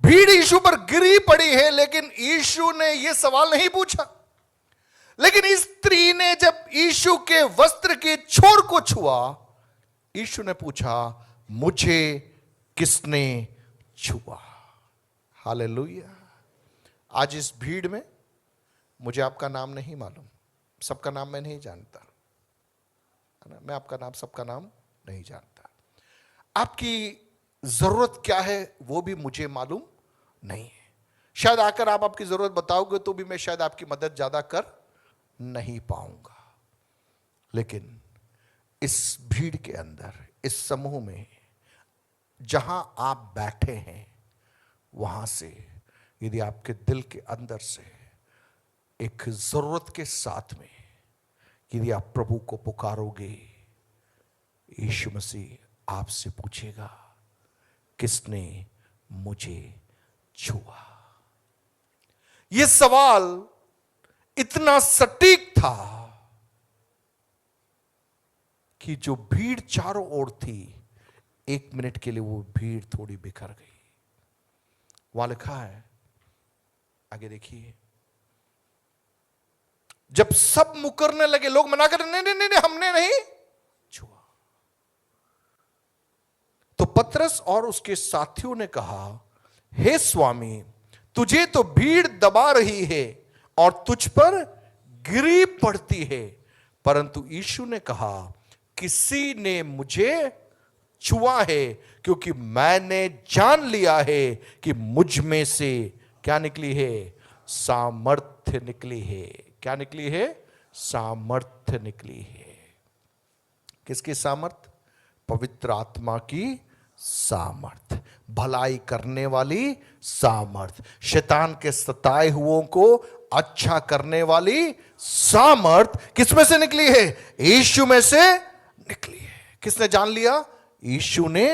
भीड़ यीशु पर गिरी पड़ी है, लेकिन यीशु ने यह सवाल नहीं पूछा। लेकिन इस स्त्री ने जब यीशु के वस्त्र के छोर को छुआ, यीशु ने पूछा, मुझे किसने छुआ? हालेलुया। आज इस भीड़ में मुझे आपका नाम नहीं मालूम, सबका नाम मैं नहीं जानता, है ना। मैं आपका नाम, सबका नाम नहीं जानता। आपकी जरूरत क्या है वो भी मुझे मालूम नहीं है। शायद आकर आप आपकी जरूरत बताओगे तो भी मैं शायद आपकी मदद ज्यादा कर नहीं पाऊंगा। लेकिन इस भीड़ के अंदर, इस समूह में जहां आप बैठे हैं, वहां से यदि आपके दिल के अंदर से एक जरूरत के साथ में यदि आप प्रभु को पुकारोगे, यीशु मसीह आपसे पूछेगा, किसने मुझे छुआ? यह सवाल इतना सटीक था कि जो भीड़ चारों ओर थी, एक मिनट के लिए वो भीड़ थोड़ी बिखर गई। वहां लिखा है, आगे देखिए, जब सब मुकरने लगे, लोग मना कर, नहीं नहीं नहीं, हमने नहीं छुआ, तो पतरस और उसके साथियों ने कहा, हे स्वामी, तुझे तो भीड़ दबा रही है और तुझ पर गिरी पड़ती है। परंतु यीशु ने कहा, किसी ने मुझे छुआ है, क्योंकि मैंने जान लिया है कि मुझ में से क्या निकली है? सामर्थ्य निकली है। क्या निकली है? सामर्थ्य निकली है। किसकी सामर्थ्य? पवित्र आत्मा की सामर्थ्य, भलाई करने वाली सामर्थ्य, शैतान के सताए हुओं को अच्छा करने वाली सामर्थ्य किसमें से निकली है? यीशु में से निकली है। किसने जान लिया? यीशु ने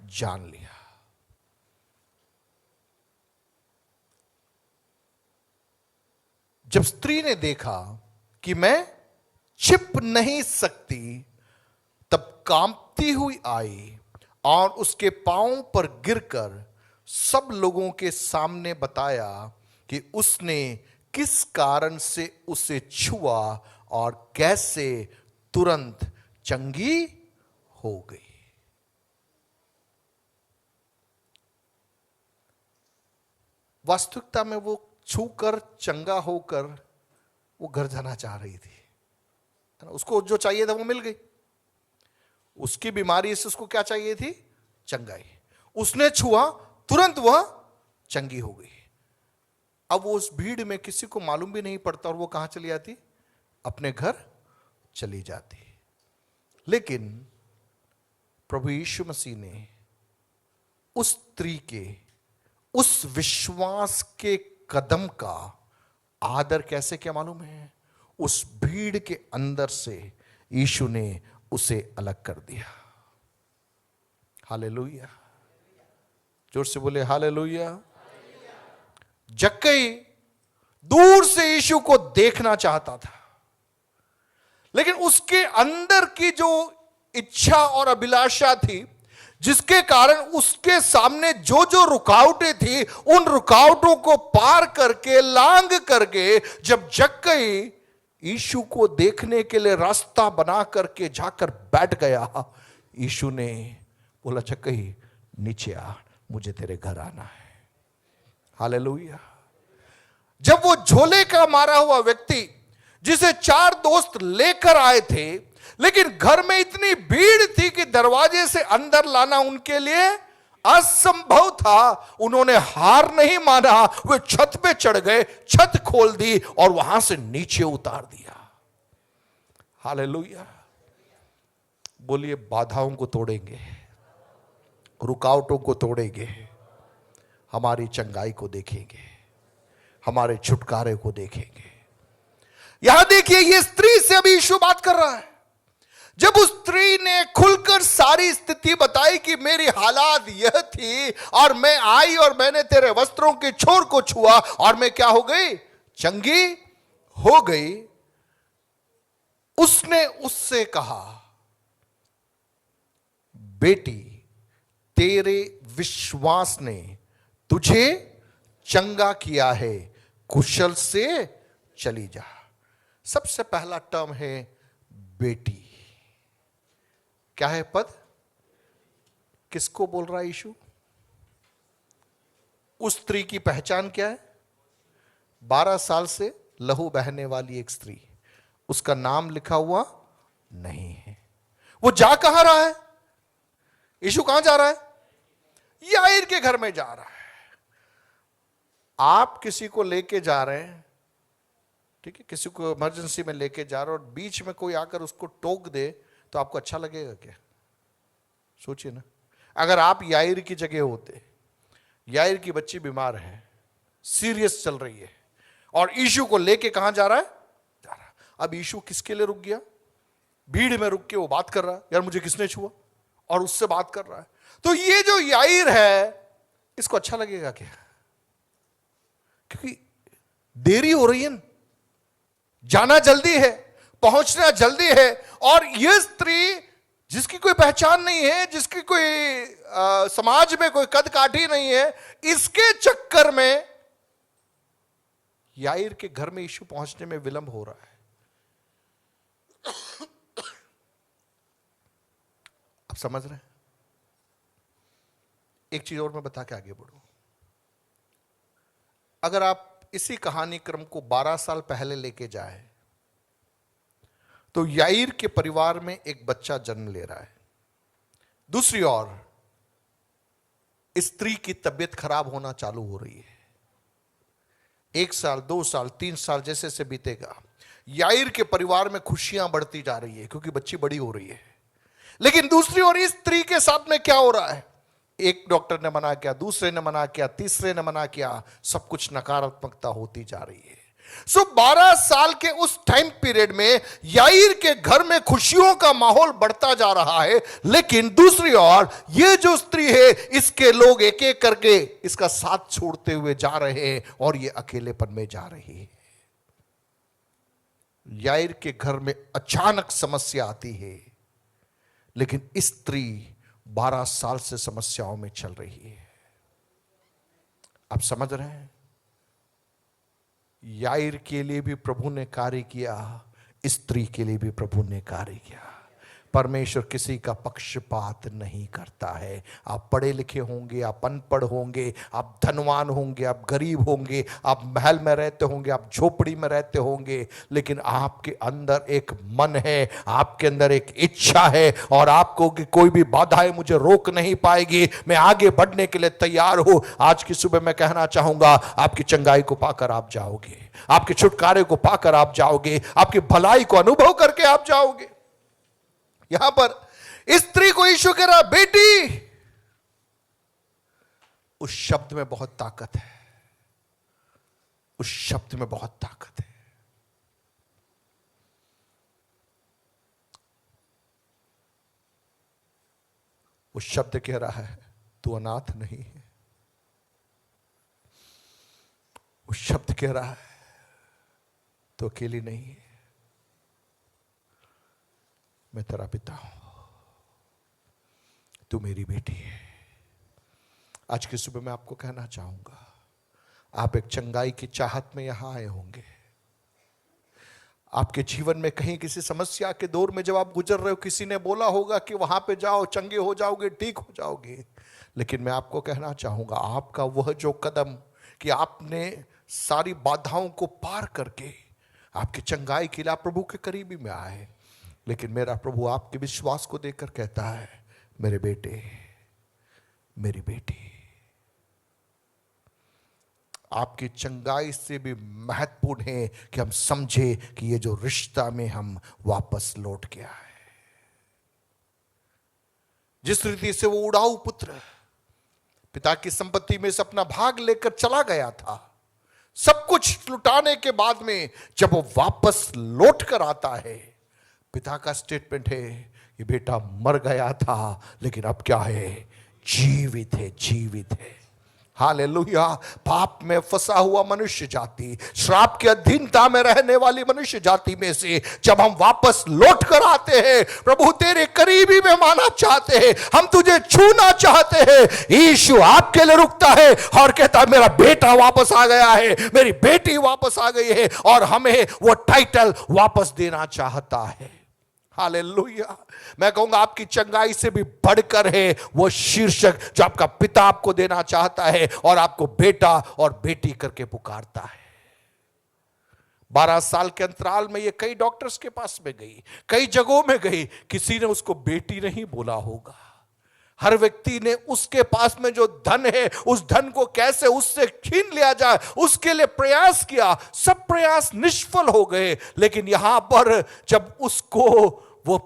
जान लिया। जब स्त्री ने देखा कि मैं छिप नहीं सकती, तब कांपती हुई आई और उसके पांव पर गिरकर सब लोगों के सामने बताया कि उसने किस कारण से उसे छुआ और कैसे तुरंत चंगी हो गई। वास्तविकता में वो छूकर चंगा होकर वो घर जाना चाह रही थी, उसको जो चाहिए था वो मिल गई। उसकी बीमारी से उसको क्या चाहिए थी? चंगाई। उसने छुआ, तुरंत वह चंगी हो गई। अब वो उस भीड़ में किसी को मालूम भी नहीं पड़ता और वो कहां चली जाती? अपने घर चली जाती। लेकिन प्रभु यीशु मसीह ने उस स्त्री के उस विश्वास के कदम का आदर कैसे किया मालूम है? उस भीड़ के अंदर से यीशु ने उसे अलग कर दिया। हालेलुया। जोर से बोले हालेलुया। जक्कई दूर से यीशु को देखना चाहता था, लेकिन उसके अंदर की जो इच्छा और अभिलाषा थी, जिसके कारण उसके सामने जो जो रुकावटें थी, उन रुकावटों को पार करके, लांग करके जब जक्कई यीशु को देखने के लिए रास्ता बना करके जाकर बैठ गया, यीशु ने बोला, जक्कई नीचे आ, मुझे तेरे घर आना है। हालेलुया। जब वो झोले का मारा हुआ व्यक्ति, जिसे 4 दोस्त लेकर आए थे, लेकिन घर में इतनी भीड़ थी कि दरवाजे से अंदर लाना उनके लिए असंभव था, उन्होंने हार नहीं माना। वे छत पे चढ़ गए, छत खोल दी और वहां से नीचे उतार दिया। हालेलुया। बोलिए, बाधाओं को तोड़ेंगे, रुकावटों को तोड़ेंगे, हमारी चंगाई को देखेंगे, हमारे छुटकारे को देखेंगे। यहां देखिए, ये स्त्री से अभी यीशु बात कर रहा है। जब उस स्त्री ने खुलकर सारी स्थिति बताई कि मेरी हालात यह थी और मैं आई और मैंने तेरे वस्त्रों के छोर को छुआ और मैं क्या हो गई? चंगी हो गई। उसने उससे कहा, बेटी, तेरे विश्वास ने तुझे चंगा किया है, कुशल से चली जा। सबसे पहला टर्म है बेटी। क्या है पद? किसको बोल रहा है यीशु? उस स्त्री की पहचान क्या है? 12 साल से लहू बहने वाली एक स्त्री। उसका नाम लिखा हुआ नहीं है। वो जा कहां रहा है? यीशु कहां जा रहा है? याईर के घर में जा रहा है। आप किसी को लेके जा रहे हैं, ठीक है, किसी को इमरजेंसी में लेके जा रहे हो और बीच में कोई आकर उसको टोक दे तो आपको अच्छा लगेगा क्या? सोचिए ना, अगर आप याईर की जगह होते, याईर की बच्ची बीमार है, सीरियस चल रही है और यीशु को लेके कहां जा रहा है? जा रहा है। अब यीशु किसके लिए रुक गया? भीड़ में रुक के वो बात कर रहा है, यार मुझे किसने छुआ, और उससे बात कर रहा है। तो ये जो याईर है, इसको अच्छा लगेगा क्या? क्योंकि देरी हो रही है ना, जाना जल्दी है, पहुंचना जल्दी है, और यह स्त्री जिसकी कोई पहचान नहीं है, जिसकी कोई समाज में कोई कद काठी नहीं है, इसके चक्कर में याईर के घर में यीशु पहुंचने में विलंब हो रहा है। आप समझ रहे हैं? एक चीज और मैं बता के आगे बढ़ूं। अगर आप इसी कहानी क्रम को 12 साल पहले लेके जाए तो याईर के परिवार में एक बच्चा जन्म ले रहा है। दूसरी ओर स्त्री की तबीयत खराब होना चालू हो रही है। 1 साल, 2 साल, 3 साल जैसे जैसे बीतेगा, याईर के परिवार में खुशियां बढ़ती जा रही है क्योंकि बच्ची बड़ी हो रही है। लेकिन दूसरी ओर इस स्त्री के साथ में क्या हो रहा है? एक डॉक्टर ने मना किया, दूसरे ने मना किया, तीसरे ने मना किया, सब कुछ नकारात्मकता होती जा रही है। 12 साल के उस टाइम पीरियड में याईर के घर में खुशियों का माहौल बढ़ता जा रहा है, लेकिन दूसरी ओर ये जो स्त्री है, इसके लोग एक एक करके इसका साथ छोड़ते हुए जा रहे हैं और ये अकेलेपन में जा रही है। याईर के घर में अचानक समस्या आती है, लेकिन स्त्री 12 साल से समस्याओं में चल रही है। आप समझ रहे हैं? याईर के लिए भी प्रभु ने कार्य किया, स्त्री के लिए भी प्रभु ने कार्य किया। परमेश्वर किसी का पक्षपात नहीं करता है। आप पढ़े लिखे होंगे, आप अनपढ़ होंगे, आप धनवान होंगे, आप गरीब होंगे, आप महल में रहते होंगे, आप झोपड़ी में रहते होंगे, लेकिन आपके अंदर एक मन है, आपके अंदर एक इच्छा है और आपको कि कोई भी बाधाएं मुझे रोक नहीं पाएगी, मैं आगे बढ़ने के लिए तैयार हूं। आज की सुबह मैं कहना चाहूंगा, आपकी चंगाई को पाकर आप जाओगे, आपके छुटकारे को पाकर आप जाओगे, आपकी भलाई को अनुभव करके आप जाओगे। यहां पर स्त्री को यीशु कह रहा, बेटी। उस शब्द में बहुत ताकत है, उस शब्द में बहुत ताकत है। उस शब्द कह रहा है, तू अनाथ नहीं है। उस शब्द कह रहा है, तू अकेली नहीं है, मैं तेरा पिता हूं, तू मेरी बेटी है। आज की सुबह मैं आपको कहना चाहूंगा, आप एक चंगाई की चाहत में यहां आए होंगे। आपके जीवन में कहीं किसी समस्या के दौर में जब आप गुजर रहे हो, किसी ने बोला होगा कि वहां पे जाओ, चंगे हो जाओगे, ठीक हो जाओगे। लेकिन मैं आपको कहना चाहूंगा, आपका वह जो कदम कि आपने सारी बाधाओं को पार करके आपकी चंगाई के लिए आप प्रभु के करीबी में आए, लेकिन मेरा प्रभु आपके विश्वास को देखकर कहता है, मेरे बेटे, मेरी बेटी, आपकी चंगाई से भी महत्वपूर्ण है कि हम समझे कि ये जो रिश्ता में हम वापस लौट के आए। जिस रीति से वो उड़ाऊ पुत्र पिता की संपत्ति में से अपना भाग लेकर चला गया था, सब कुछ लुटाने के बाद में जब वो वापस लौट कर आता है, पिता का स्टेटमेंट है, ये बेटा मर गया था लेकिन अब क्या है? जीवित है, जीवित है। हालेलुया। पाप में फंसा हुआ मनुष्य जाति, श्राप की अधीनता में रहने वाली मनुष्य जाति में से जब हम वापस लौट कर आते हैं, प्रभु तेरे करीबी में माना चाहते हैं, हम तुझे छूना चाहते हैं, यीशु आपके लिए रुकता है और कहता है, मेरा बेटा वापस आ गया है, मेरी बेटी वापस आ गई है, और हमें वो टाइटल वापस देना चाहता है। हालेलुया। मैं कहूंगा आपकी चंगाई से भी बढ़कर है वो शीर्षक जो आपका पिता आपको देना चाहता है और आपको बेटा और बेटी करके पुकारता है। 12 साल के अंतराल में ये कई डॉक्टर्स के पास में गई, कई जगहों में गई, किसी ने उसको बेटी नहीं बोला होगा। हर व्यक्ति ने उसके पास में जो धन है, उस धन को कैसे उससे छीन लिया जाए, उसके लिए प्रयास किया, सब प्रयास निष्फल हो गए। लेकिन यहां पर जब उसको वो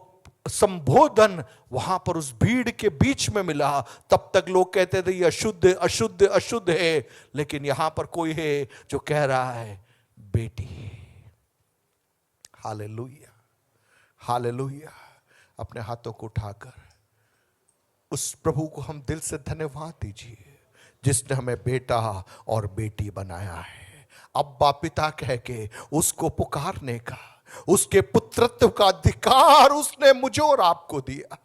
संबोधन वहां पर उस भीड़ के बीच में मिला, तब तक लोग कहते थे ये अशुद्ध अशुद्ध अशुद्ध है, लेकिन यहां पर कोई है जो कह रहा है, बेटी। Hallelujah, hallelujah. अपने हाथों को उठाकर उस प्रभु को हम दिल से धन्यवाद दीजिए जिसने हमें बेटा और बेटी बनाया है। अब्बा पिता कह के उसको पुकारने का, उसके पुत्रत्व का अधिकार उसने मुझे और आपको दिया।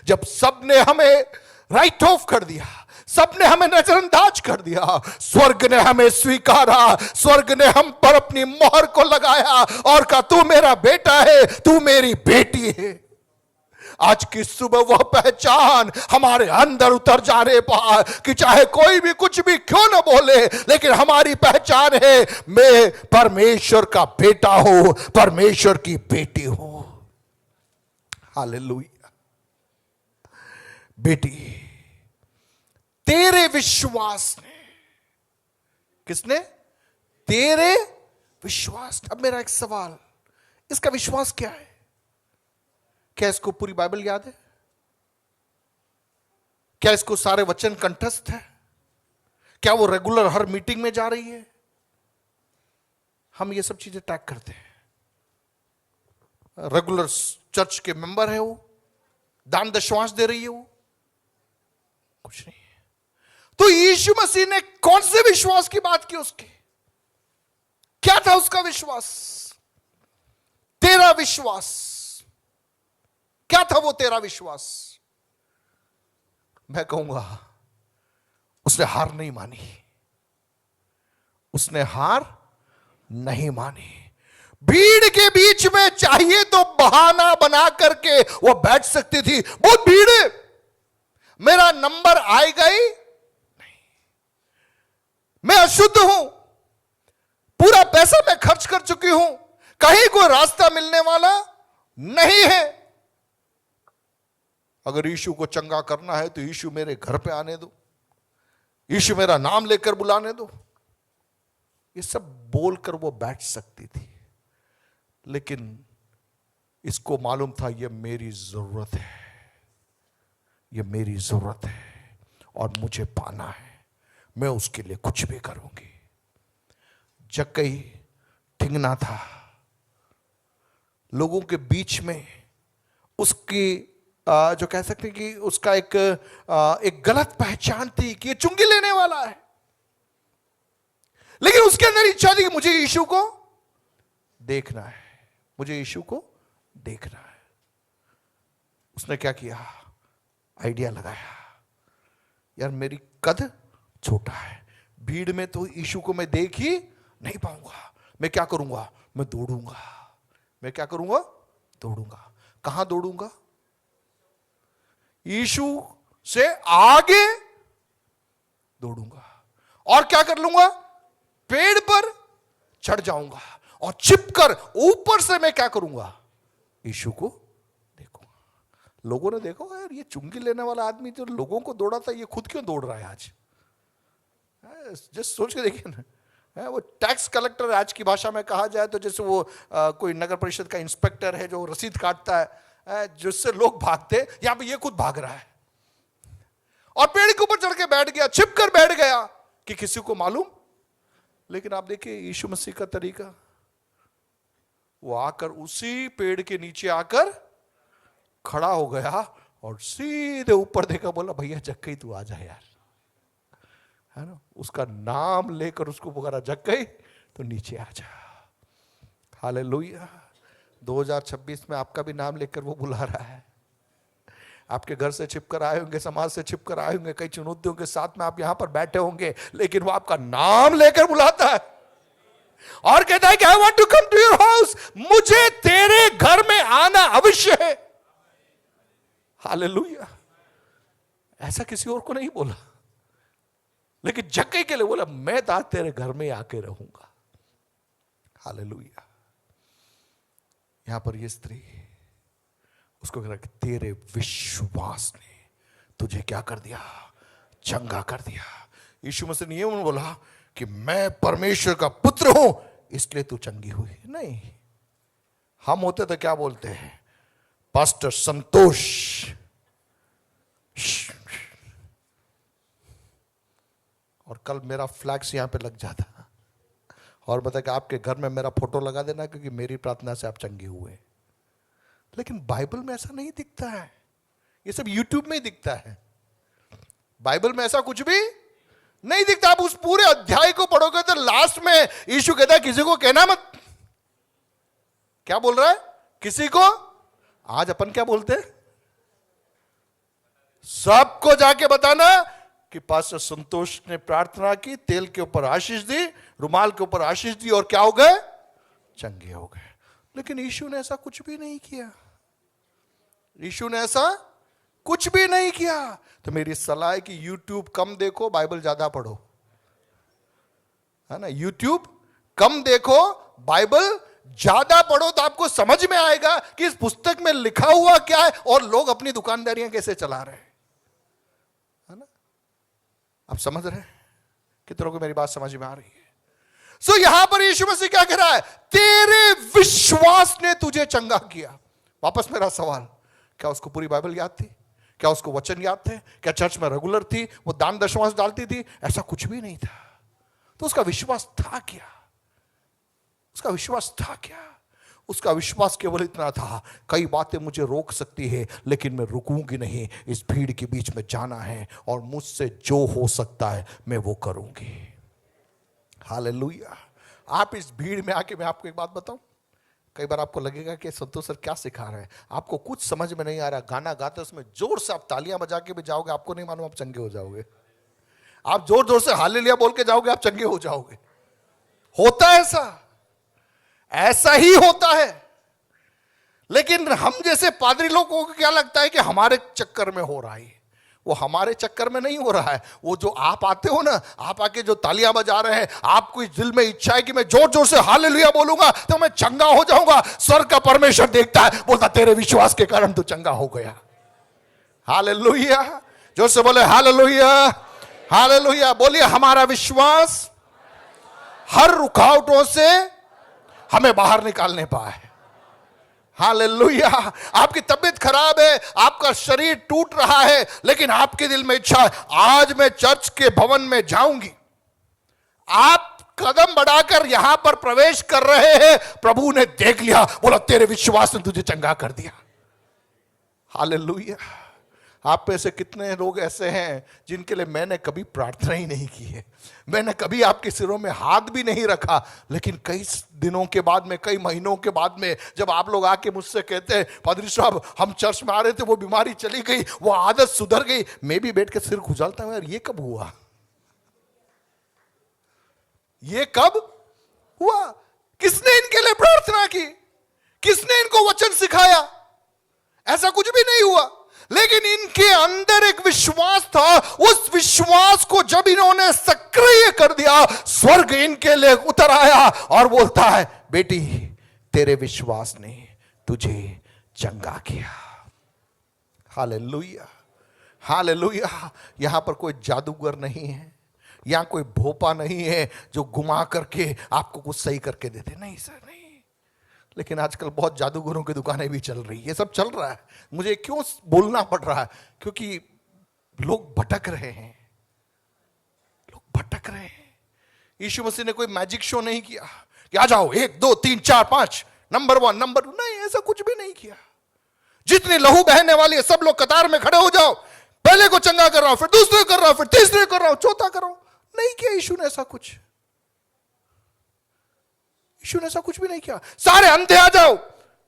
जब सबने हमें राइट ऑफ कर दिया, सबने हमें नजरअंदाज कर दिया, स्वर्ग ने हमें स्वीकारा, स्वर्ग ने हम पर अपनी मोहर को लगाया और कहा, तू मेरा बेटा है, तू मेरी बेटी है। आज की सुबह वह पहचान हमारे अंदर उतर जाने पर कि चाहे कोई भी कुछ भी क्यों न बोले, लेकिन हमारी पहचान है मैं परमेश्वर का बेटा हूं, परमेश्वर की बेटी हूं। हालेलुया। बेटी, तेरे विश्वास ने, किसने? तेरे विश्वास। अब मेरा एक सवाल, इसका विश्वास क्या है? क्या इसको पूरी बाइबल याद है? क्या इसको सारे वचन कंठस्थ है? क्या वो रेगुलर हर मीटिंग में जा रही है? हम ये सब चीजें टैग करते हैं। रेगुलर चर्च के मेंबर है वो, दान दशवांश दे रही है वो, कुछ नहीं है। तो यीशु मसीह ने कौन से विश्वास की बात की? उसके क्या था उसका विश्वास? तेरा विश्वास क्या था? वो तेरा विश्वास, मैं कहूंगा उसने हार नहीं मानी। उसने हार नहीं मानी। भीड़ के बीच में चाहिए तो बहाना बना करके वो बैठ सकती थी, बहुत भीड़ है, मेरा नंबर आएगा ही नहीं, मैं अशुद्ध हूं, पूरा पैसा मैं खर्च कर चुकी हूं, कहीं कोई रास्ता मिलने वाला नहीं है। अगर यीशु को चंगा करना है तो यीशु मेरे घर पे आने दो, यीशु मेरा नाम लेकर बुलाने दो। ये सब बोलकर वो बैठ सकती थी, लेकिन इसको मालूम था ये मेरी जरूरत है, ये मेरी जरूरत है और मुझे पाना है, मैं उसके लिए कुछ भी करूंगी। जक्कई ठिंगना था, लोगों के बीच में उसकी जो कह सकते हैं कि उसका एक गलत पहचान थी कि ये चुंगी लेने वाला है, लेकिन उसके अंदर इच्छा थी कि मुझे यीशु को देखना है, मुझे यीशु को देखना है। उसने क्या किया? आइडिया लगाया, यार मेरी कद छोटा है, भीड़ में तो यीशु को मैं देख ही नहीं पाऊंगा, मैं क्या करूंगा? मैं दौड़ूंगा। मैं क्या करूंगा? दौड़ूंगा। कहां दौड़ूंगा? यीशु से आगे दौड़ूंगा। और क्या कर लूंगा? पेड़ पर चढ़ जाऊंगा और छिपकर ऊपर से मैं क्या करूंगा? यीशु को देखूंगा। लोगों ने देखो यार, ये चुंगी लेने वाला आदमी जो लोगों को दौड़ा था, ये खुद क्यों दौड़ रहा है आज? जस्ट सोच के देखिए ना, वो टैक्स कलेक्टर, आज की भाषा में कहा जाए तो जैसे वो कोई नगर परिषद का इंस्पेक्टर है जो रसीद काटता है, जिससे लोग भागते, यहां पे ये खुद भाग रहा है और पेड़ के ऊपर चढ़ के बैठ गया, छिप कर बैठ गया कि किसी को मालूम। लेकिन आप देखिए यीशु मसीह का तरीका, वो आकर उसी पेड़ के नीचे आकर खड़ा हो गया और सीधे ऊपर देखा, बोला भैया जक्कई तू आ जा यार, है ना, उसका नाम लेकर उसको पुकारा, जक्कई तो नीचे आ जा। हालेलुया। 2026 में आपका भी नाम लेकर वो बुला रहा है। आपके घर से छिपकर आए होंगे, समाज से छिपकर आए होंगे, कई चुनौतियों के साथ में आप यहां पर बैठे होंगे, लेकिन वो आपका नाम लेकर बुलाता है और कहता है कि I want to come to your house, मुझे तेरे घर में आना अवश्य है। हालेलुया। ऐसा किसी और को नहीं बोला, लेकिन जक्कई के लिए बोला, मैं तो आज तेरे घर में आके रहूंगा। हालेलुया। यहां पर ये स्त्री उसको कह रहा कि तेरे विश्वास ने तुझे क्या कर दिया? चंगा कर दिया। यीशु मसीह ने ये बोला कि मैं परमेश्वर का पुत्र हूं इसलिए तू चंगी हुई नहीं। हम होते तो क्या बोलते हैं? पास्टर संतोष, और कल मेरा फ्लैक्स यहां पे लग जाता और बता कि आपके घर में मेरा फोटो लगा देना क्योंकि मेरी प्रार्थना से आप चंगे हुए। लेकिन बाइबल में ऐसा नहीं दिखता है, ये सब यूट्यूब में ही दिखता है। बाइबल में ऐसा कुछ भी नहीं दिखता। आप उस पूरे अध्याय को पढ़ोगे तो लास्ट में यीशु कहता है किसी को कहना मत। क्या बोल रहा है? किसी को। आज अपन क्या बोलते हैं? सबको जाके बताना कि पास्टर संतोष ने प्रार्थना की, तेल के ऊपर आशीष दी, रुमाल के ऊपर आशीष दी और क्या हो गए? चंगे हो गए। लेकिन यीशु ने ऐसा कुछ भी नहीं किया। यीशु ने ऐसा कुछ भी नहीं किया। तो मेरी सलाह है कि यूट्यूब कम देखो, बाइबल ज्यादा पढ़ो, है ना। यूट्यूब कम देखो, बाइबल ज्यादा पढ़ो, तो आपको समझ में आएगा कि इस पुस्तक में लिखा हुआ क्या है और लोग अपनी दुकानदारियां कैसे चला रहे हैं, है ना। आप समझ रहे हैं? कितनों को मेरी बात समझ में आ रही है? सो यहां पर यीशु मसीह क्या कह रहा है? तेरे विश्वास ने तुझे चंगा किया। वापस मेरा सवाल, क्या उसको पूरी बाइबल याद थी? क्या उसको वचन याद थे? क्या चर्च में रेगुलर थी? वो दान दशमांश डालती थी? ऐसा कुछ भी नहीं था। तो उसका विश्वास था क्या? उसका विश्वास था क्या? उसका विश्वास केवल इतना था, कई बातें मुझे रोक सकती है लेकिन मैं रुकूंगी नहीं, इस भीड़ के बीच में जाना है और मुझसे जो हो सकता है मैं वो करूंगी। हालेलुया। आप इस भीड़ में आके, मैं आपको एक बात बताऊं, कई बार आपको लगेगा कि संतोष सर क्या सिखा रहे हैं, आपको कुछ समझ में नहीं आ रहा। गाना गाते उसमें जोर से आप तालियां बजा के भी जाओगे, आपको नहीं मालूम आप चंगे हो जाओगे। आप जोर जोर से हालेलुया बोल के जाओगे, आप चंगे हो जाओगे। होता है ऐसा ही होता है। लेकिन हम जैसे पादरी लोगों को क्या लगता है कि हमारे चक्कर में हो रहा है। वो हमारे चक्कर में नहीं हो रहा है। वो जो आप आते हो ना, आप आके जो तालियां बजा रहे हैं, आपको इस दिल में इच्छा है कि मैं जोर जोर से हालेलुया बोलूंगा तो मैं चंगा हो जाऊंगा। स्वर्ग का परमेश्वर देखता है, बोलता तेरे विश्वास के कारण तू चंगा हो गया। हालेलुया। जोर से बोले हालेलुया, हालेलुया। बोलिए हमारा विश्वास हर रुकावटों से हमें बाहर निकालने पाए। हालेलुया। आपकी तबीयत खराब है, आपका शरीर टूट रहा है, लेकिन आपके दिल में इच्छा है आज मैं चर्च के भवन में जाऊंगी। आप कदम बढ़ाकर यहां पर प्रवेश कर रहे हैं, प्रभु ने देख लिया, बोला तेरे विश्वास ने तुझे चंगा कर दिया। हालेलुया। आप में से कितने लोग ऐसे हैं जिनके लिए मैंने कभी प्रार्थना ही नहीं की है, मैंने कभी आपके सिरों में हाथ भी नहीं रखा, लेकिन कई दिनों के बाद में, कई महीनों के बाद में, जब आप लोग आके मुझसे कहते हैं पादरी साहब हम चर्च में आ रहे थे, वो बीमारी चली गई, वो आदत सुधर गई, मैं भी बैठ के सिर खुजालता हूं, यार ये कब हुआ, ये कब हुआ? किसने इनके लिए प्रार्थना की? किसने इनको वचन सिखाया? ऐसा कुछ भी नहीं हुआ। लेकिन इनके अंदर एक विश्वास था, उस विश्वास को जब इन्होंने सक्रिय कर दिया, स्वर्ग इनके लिए उतर आया और बोलता है बेटी तेरे विश्वास ने तुझे चंगा किया। Hallelujah, hallelujah. यहां पर कोई जादूगर नहीं है, यहां कोई भोपा नहीं है जो घुमा करके आपको कुछ सही करके देते, नहीं सर नहीं। लेकिन आजकल बहुत जादूगरों की दुकानें भी चल रही है, ये सब चल रहा है। मुझे क्यों बोलना पड़ रहा है? क्योंकि लोग भटक रहे हैं, लोग भटक रहे हैं। यीशु मसीह ने कोई मैजिक शो नहीं किया कि आ जाओ 1 2 3 4 5 नंबर 1 नंबर 2, नहीं, ऐसा कुछ भी नहीं किया। जितनी लहू बहने वाली है सब लोग कतार में खड़े हो जाओ, पहले को चंगा कर रहा हूं, फिर दूसरे कर रहा हूं, फिर तीसरे कर रहा हूं, चौथा कर रहा हूं। नहीं किया यीशु ने ऐसा कुछ, यीशु ने ऐसा कुछ भी नहीं किया। सारे अंधे आ जाओ,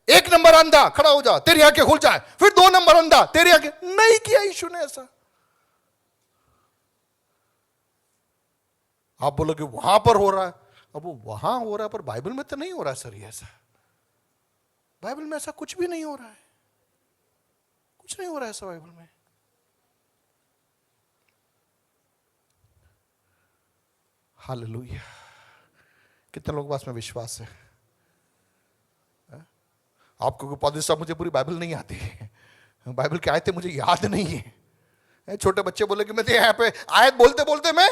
1 नंबर अंधा खड़ा हो जा, तेरी आंखें खुल जाए, फिर 2 नंबर अंधा, तेरी आंखें, नहीं किया यीशु ने ऐसा। आप बोलोगे वहां पर हो रहा है, अब वो वहां हो रहा है पर बाइबल में तो नहीं हो रहा है सर, ये ऐसा बाइबल में ऐसा कुछ भी नहीं हो रहा है, कुछ नहीं हो रहा है ऐसा बाइबल में। हालेलुया। कितने लोग पास में विश्वास है? आपको पादरी साहब मुझे पूरी बाइबल नहीं आती है, बाइबल की आयतें मुझे याद नहीं है। छोटे बच्चे बोले कि मैं तो यहाँ पे आयत बोलते बोलते मैं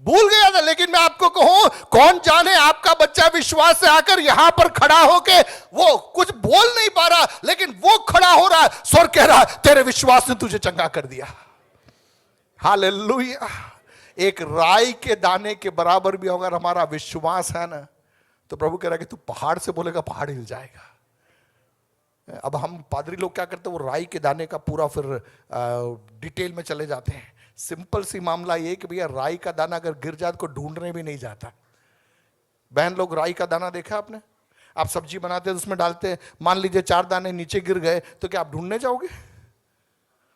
भूल गया था। लेकिन मैं आपको कहूं, कौन जाने आपका बच्चा विश्वास से आकर यहां पर खड़ा होके वो कुछ बोल नहीं पा रहा, लेकिन वो खड़ा हो रहा है, स्वर्ग कह रहा है तेरे विश्वास ने तुझे चंगा कर दिया। हालेलुया। एक राई के दाने के बराबर भी अगर हमारा विश्वास है ना, तो प्रभु कह रहा है कि तू पहाड़ से बोलेगा पहाड़ हिल जाएगा। अब हम पादरी लोग क्या करते हैं, वो राई के दाने का पूरा फिर डिटेल में चले जाते हैं। सिंपल सी मामला ये कि भैया राई का दाना अगर गिर जाए तो ढूंढने भी नहीं जाता। बहन लोग राई का दाना देखा आपने? आप सब्जी बनाते हैं उसमें डालते हैं, मान लीजिए 4 दाने नीचे गिर गए तो क्या आप ढूंढने जाओगे?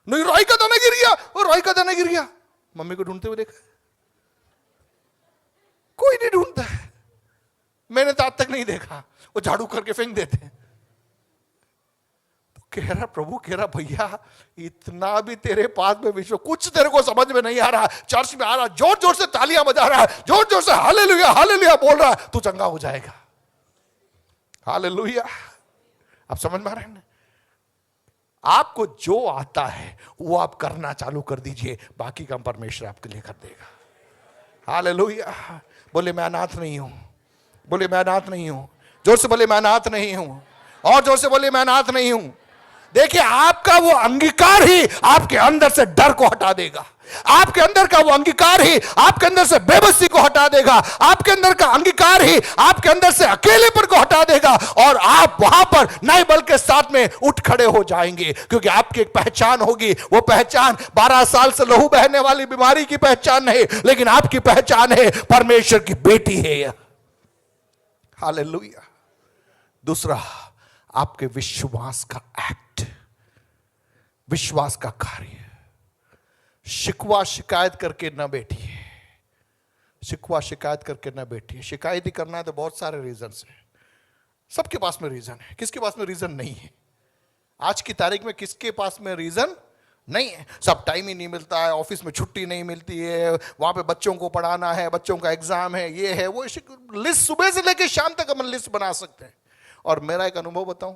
नहीं, राई का दाना गिर गया, और राई का दाना गिर गया, मम्मी को ढूंढते हुए देखा? कोई नहीं ढूंढता है, मैंने तो आज तक नहीं देखा। वो झाड़ू करके फेंक देते हैं। तो कह रहा प्रभु, कह रहा भैया इतना भी तेरे पास में विश्व, कुछ तेरे को समझ में नहीं आ रहा, चर्च में आ रहा, जोर जोर से तालियां बजा रहा है, जोर जोर से हालेलुया हालेलुया बोल रहा है, तू चंगा हो जाएगा। हालेलुया। आप समझ में आ रहे हैं? आपको जो आता है वो आप करना चालू कर दीजिए, बाकी काम परमेश्वर आपके लिए कर देगा। हालेलुया। बोले मैं अनाथ नहीं हूं, बोले मैं अनाथ नहीं हूं, जोर से बोले मैं अनाथ नहीं हूं, और जोर से बोले मैं अनाथ नहीं हूं। देखिए आपका वो अंगीकार ही आपके अंदर से डर को हटा देगा, आपके अंदर का वो अंगीकार ही आपके अंदर से बेबसी को हटा देगा, आपके अंदर का अंगीकार ही आपके अंदर से अकेलेपन को हटा देगा, और आप वहां पर नए बल के साथ में उठ खड़े हो जाएंगे, क्योंकि आपकी एक पहचान होगी। वो पहचान 12 साल से लहू बहने वाली बीमारी की पहचान नहीं, लेकिन आपकी पहचान है परमेश्वर की बेटी है। हालेलुया। दूसरा, आपके विश्वास का एक्ट, विश्वास का कार्य। शिकवा शिकायत करके न बैठिए, शिकवा शिकायत करके न बैठिए। शिकायत ही करना है तो बहुत सारे रीजन हैं, सबके पास में रीजन है। किसके पास में रीजन नहीं है? आज की तारीख में किसके पास में रीजन नहीं है? सब टाइम ही नहीं मिलता है, ऑफिस में छुट्टी नहीं मिलती है, वहां पे बच्चों को पढ़ाना है, बच्चों का एग्जाम है, ये है वो। लिस्ट सुबह से लेकर शाम तक हम लिस्ट बना सकते हैं। और मेरा एक अनुभव बताऊं,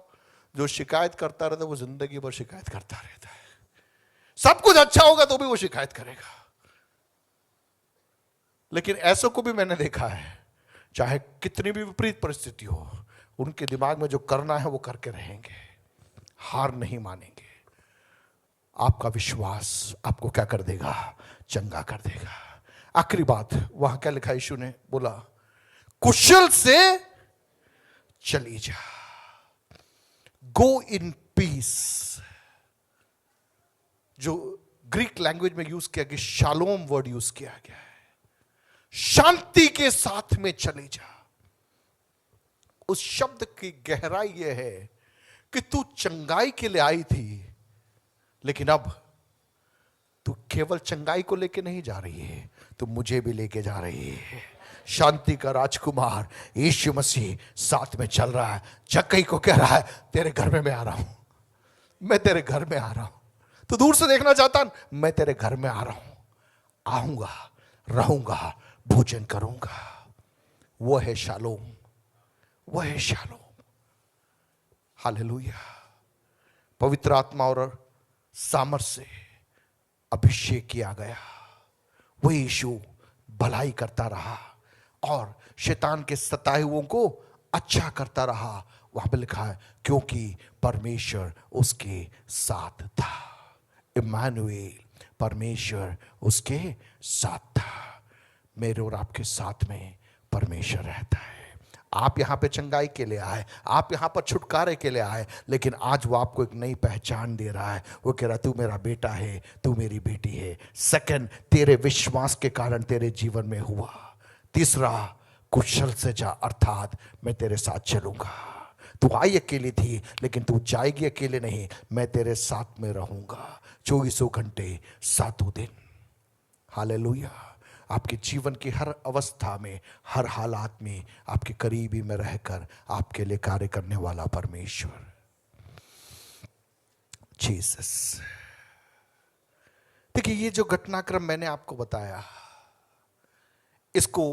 जो शिकायत करता रहता है वो जिंदगी भर शिकायत करता रहता है। सब कुछ अच्छा होगा तो भी वो शिकायत करेगा। लेकिन ऐसों को भी मैंने देखा है, चाहे कितनी भी विपरीत परिस्थिति हो, उनके दिमाग में जो करना है वो करके रहेंगे, हार नहीं मानेंगे। आपका विश्वास आपको क्या कर देगा? चंगा कर देगा। आखिरी बात, वहां क्या लिखा? यीशु ने बोला कुशल से चली जा, गो इन पीस। जो ग्रीक लैंग्वेज में यूज किया गया शालोम वर्ड यूज किया गया है, शांति के साथ में चले जा। उस शब्द की गहराई यह है कि तू चंगाई के लिए आई थी, लेकिन अब तू केवल चंगाई को लेके नहीं जा रही है, तू मुझे भी लेके जा रही है। शांति का राजकुमार यीशु मसीह साथ में चल रहा है। जक्कई को कह रहा है तेरे घर में मैं आ रहा हूं, मैं तेरे घर में आ रहा हूं। तू दूर से देखना चाहता, मैं तेरे घर में आ रहा हूं, आऊंगा, रहूंगा, भोजन करूंगा। वो है शालोम, वो है शालोम। हालेलुया। पवित्र आत्मा और सामर्थ से अभिषेक किया गया वो यीशु भलाई करता रहा और शैतान के सताए हुओं को अच्छा करता रहा। वहां पे लिखा है क्योंकि परमेश्वर उसके साथ था। इम्मानुएल, परमेश्वर उसके साथ था। मेरे और आपके साथ में परमेश्वर रहता है। आप यहां पे चंगाई के लिए आए, आप यहां पर छुटकारे के लिए आए, लेकिन आज वो आपको एक नई पहचान दे रहा है। वो कह रहा है तू मेरा बेटा है, तू मेरी बेटी है। सेकंड, तेरे विश्वास के कारण तेरे जीवन में हुआ। तीसरा, कुशल से जा, अर्थात मैं तेरे साथ चलूंगा। तू आई अकेली थी, लेकिन तू जाएगी अकेले नहीं, मैं तेरे साथ में रहूंगा 24 घंटे 7 दिन। हालेलुया। आपके जीवन की हर अवस्था में, हर हालात में आपके करीबी में रहकर आपके लिए कार्य करने वाला परमेश्वर जीसस। देखिए, ये जो घटनाक्रम मैंने आपको बताया, इसको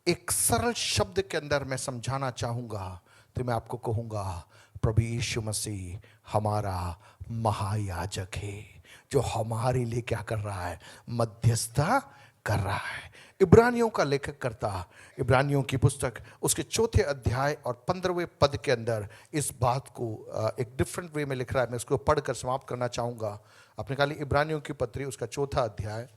एक सरल शब्द के अंदर मैं समझाना चाहूंगा तो मैं आपको कहूंगा प्रभु यीशु मसीह हमारा महायाजक है, जो हमारे लिए क्या कर रहा है? मध्यस्थता कर रहा है। इब्रानियों का लेखक करता, इब्रानियों की पुस्तक उसके 4 अध्याय और 15वें पद के अंदर इस बात को एक डिफरेंट वे में लिख रहा है। मैं इसको पढ़कर समाप्त करना चाहूंगा। आपने कहा इब्रानियों की पत्री उसका 4 अध्याय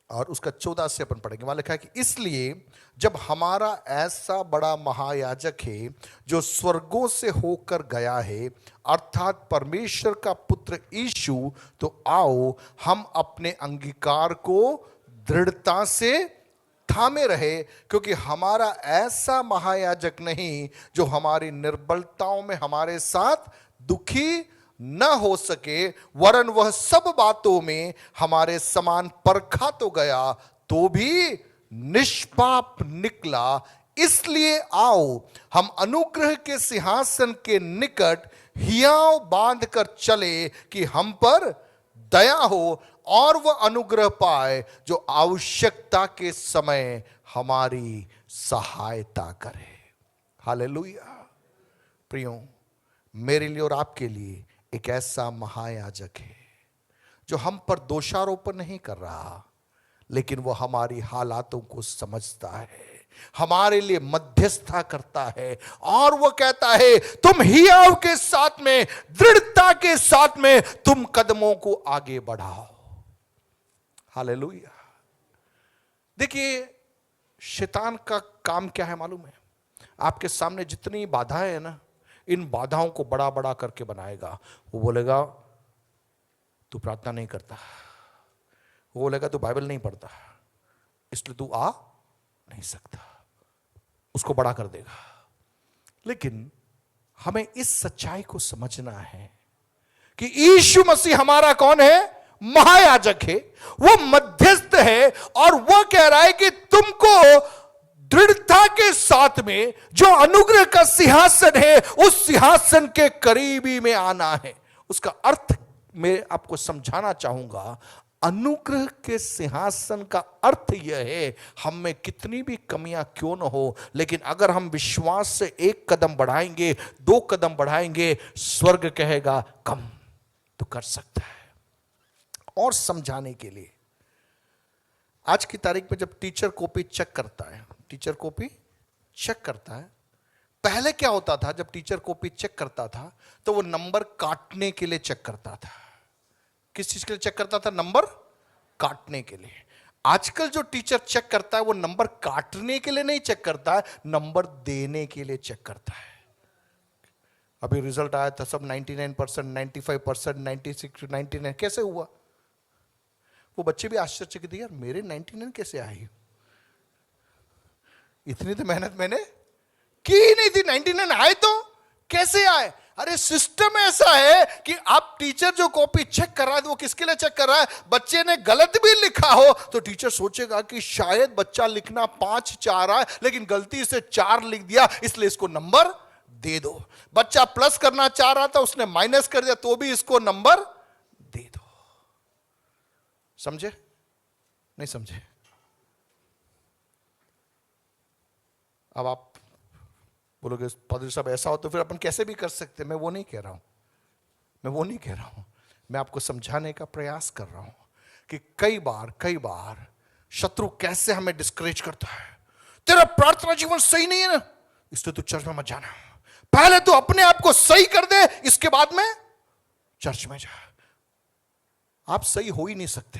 और उसका 14 से अपन पढ़ेंगे। वहां लिखा है कि इसलिए जब हमारा ऐसा बड़ा महायाजक है जो स्वर्गों से होकर गया है, अर्थात परमेश्वर का पुत्र यीशु, तो आओ हम अपने अंगीकार को दृढ़ता से थामे रहे, क्योंकि हमारा ऐसा महायाजक नहीं जो हमारी निर्बलताओं में हमारे साथ दुखी न हो सके, वरन वह सब बातों में हमारे समान परखा तो गया, तो भी निष्पाप निकला। इसलिए आओ हम अनुग्रह के सिंहासन के निकट हियाव बांध कर चले कि हम पर दया हो और वह अनुग्रह पाए जो आवश्यकता के समय हमारी सहायता करे। हालेलुया। प्रियो, मेरे लिए और आपके लिए एक ऐसा महायाजक है जो हम पर दोषारोपण नहीं कर रहा, लेकिन वो हमारी हालातों को समझता है, हमारे लिए मध्यस्थता करता है और वो कहता है तुम हियाव के साथ में, दृढ़ता के साथ में तुम कदमों को आगे बढ़ाओ। हालेलुया। देखिए, शैतान का काम क्या है मालूम है? आपके सामने जितनी बाधाएं है ना, इन बाधाओं को बड़ा बड़ा करके बनाएगा। वो बोलेगा तू प्रार्थना नहीं करता, वो बोलेगा तू बाइबल नहीं पढ़ता, इसलिए तू आ नहीं सकता, उसको बड़ा कर देगा। लेकिन हमें इस सच्चाई को समझना है कि यीशु मसीह हमारा कौन है? महायाजक है, वो मध्यस्थ है और वो कह रहा है कि तुमको दृढ़ता के साथ में जो अनुग्रह का सिंहासन है, उस सिंहासन के करीबी में आना है। उसका अर्थ मैं आपको समझाना चाहूंगा। अनुग्रह के सिंहासन का अर्थ यह है, हम में कितनी भी कमियां क्यों न हो, लेकिन अगर हम विश्वास से एक कदम बढ़ाएंगे, 2 कदम बढ़ाएंगे, स्वर्ग कहेगा कम तो कर सकता है। और समझाने के लिए, आज की तारीख में जब टीचर कॉपी चेक करता है, टीचर कॉपी चेक करता है, पहले क्या होता था? जब टीचर कॉपी चेक करता था तो वो नंबर काटने के लिए चेक करता था। किस चीज के लिए चेक करता था? नंबर काटने के लिए। आजकल जो टीचर चेक करता है वो नंबर काटने के लिए नहीं चेक करता है, नंबर देने के लिए चेक करता है। अभी रिजल्ट आया था, सब 99%, 95%, 96, 99 कैसे हुआ? वो बच्चे भी आश्चर्यचकित, यार मेरे 99 कैसे आई? इतनी तो मेहनत मैंने की ही नहीं थी, 99 आए तो कैसे आए? अरे सिस्टम ऐसा है कि आप टीचर जो कॉपी चेक कर रहा है वो किसके लिए चेक कर रहा है? बच्चे ने गलत भी लिखा हो तो टीचर सोचेगा कि शायद बच्चा लिखना 5 चाह रहा है, लेकिन गलती से 4 लिख दिया, इसलिए इसको नंबर दे दो। बच्चा प्लस करना चाह रहा था, उसने माइनस कर दिया, तो भी इसको नंबर दे दो। समझे? नहीं समझे? अब आप बोलोगे पादरी साहब ऐसा हो तो फिर अपन कैसे भी कर सकते हैं। मैं वो नहीं कह रहा हूं, मैं आपको समझाने का प्रयास कर रहा हूं कि कई बार शत्रु कैसे हमें डिस्करेज करता है। तेरा प्रार्थना जीवन सही नहीं है ना, इसलिए तू चर्च में मत जाना, पहले तू अपने आप को सही कर दे, इसके बाद में चर्च में जा। आप सही हो ही नहीं सकते।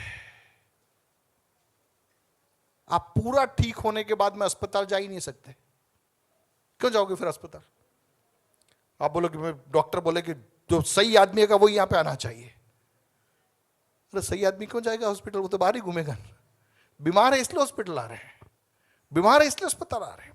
आप पूरा ठीक होने के बाद में अस्पताल जा ही नहीं सकते। क्यों जाओगे फिर अस्पताल? आप बोलोगे, डॉक्टर बोले कि जो सही आदमी है वो यहां पे आना चाहिए। अरे सही आदमी क्यों जाएगा हॉस्पिटल? वो तो बाहर ही घूमेगा। बीमार है इसलिए हॉस्पिटल आ रहे हैं, बीमार है इसलिए अस्पताल आ रहे हैं।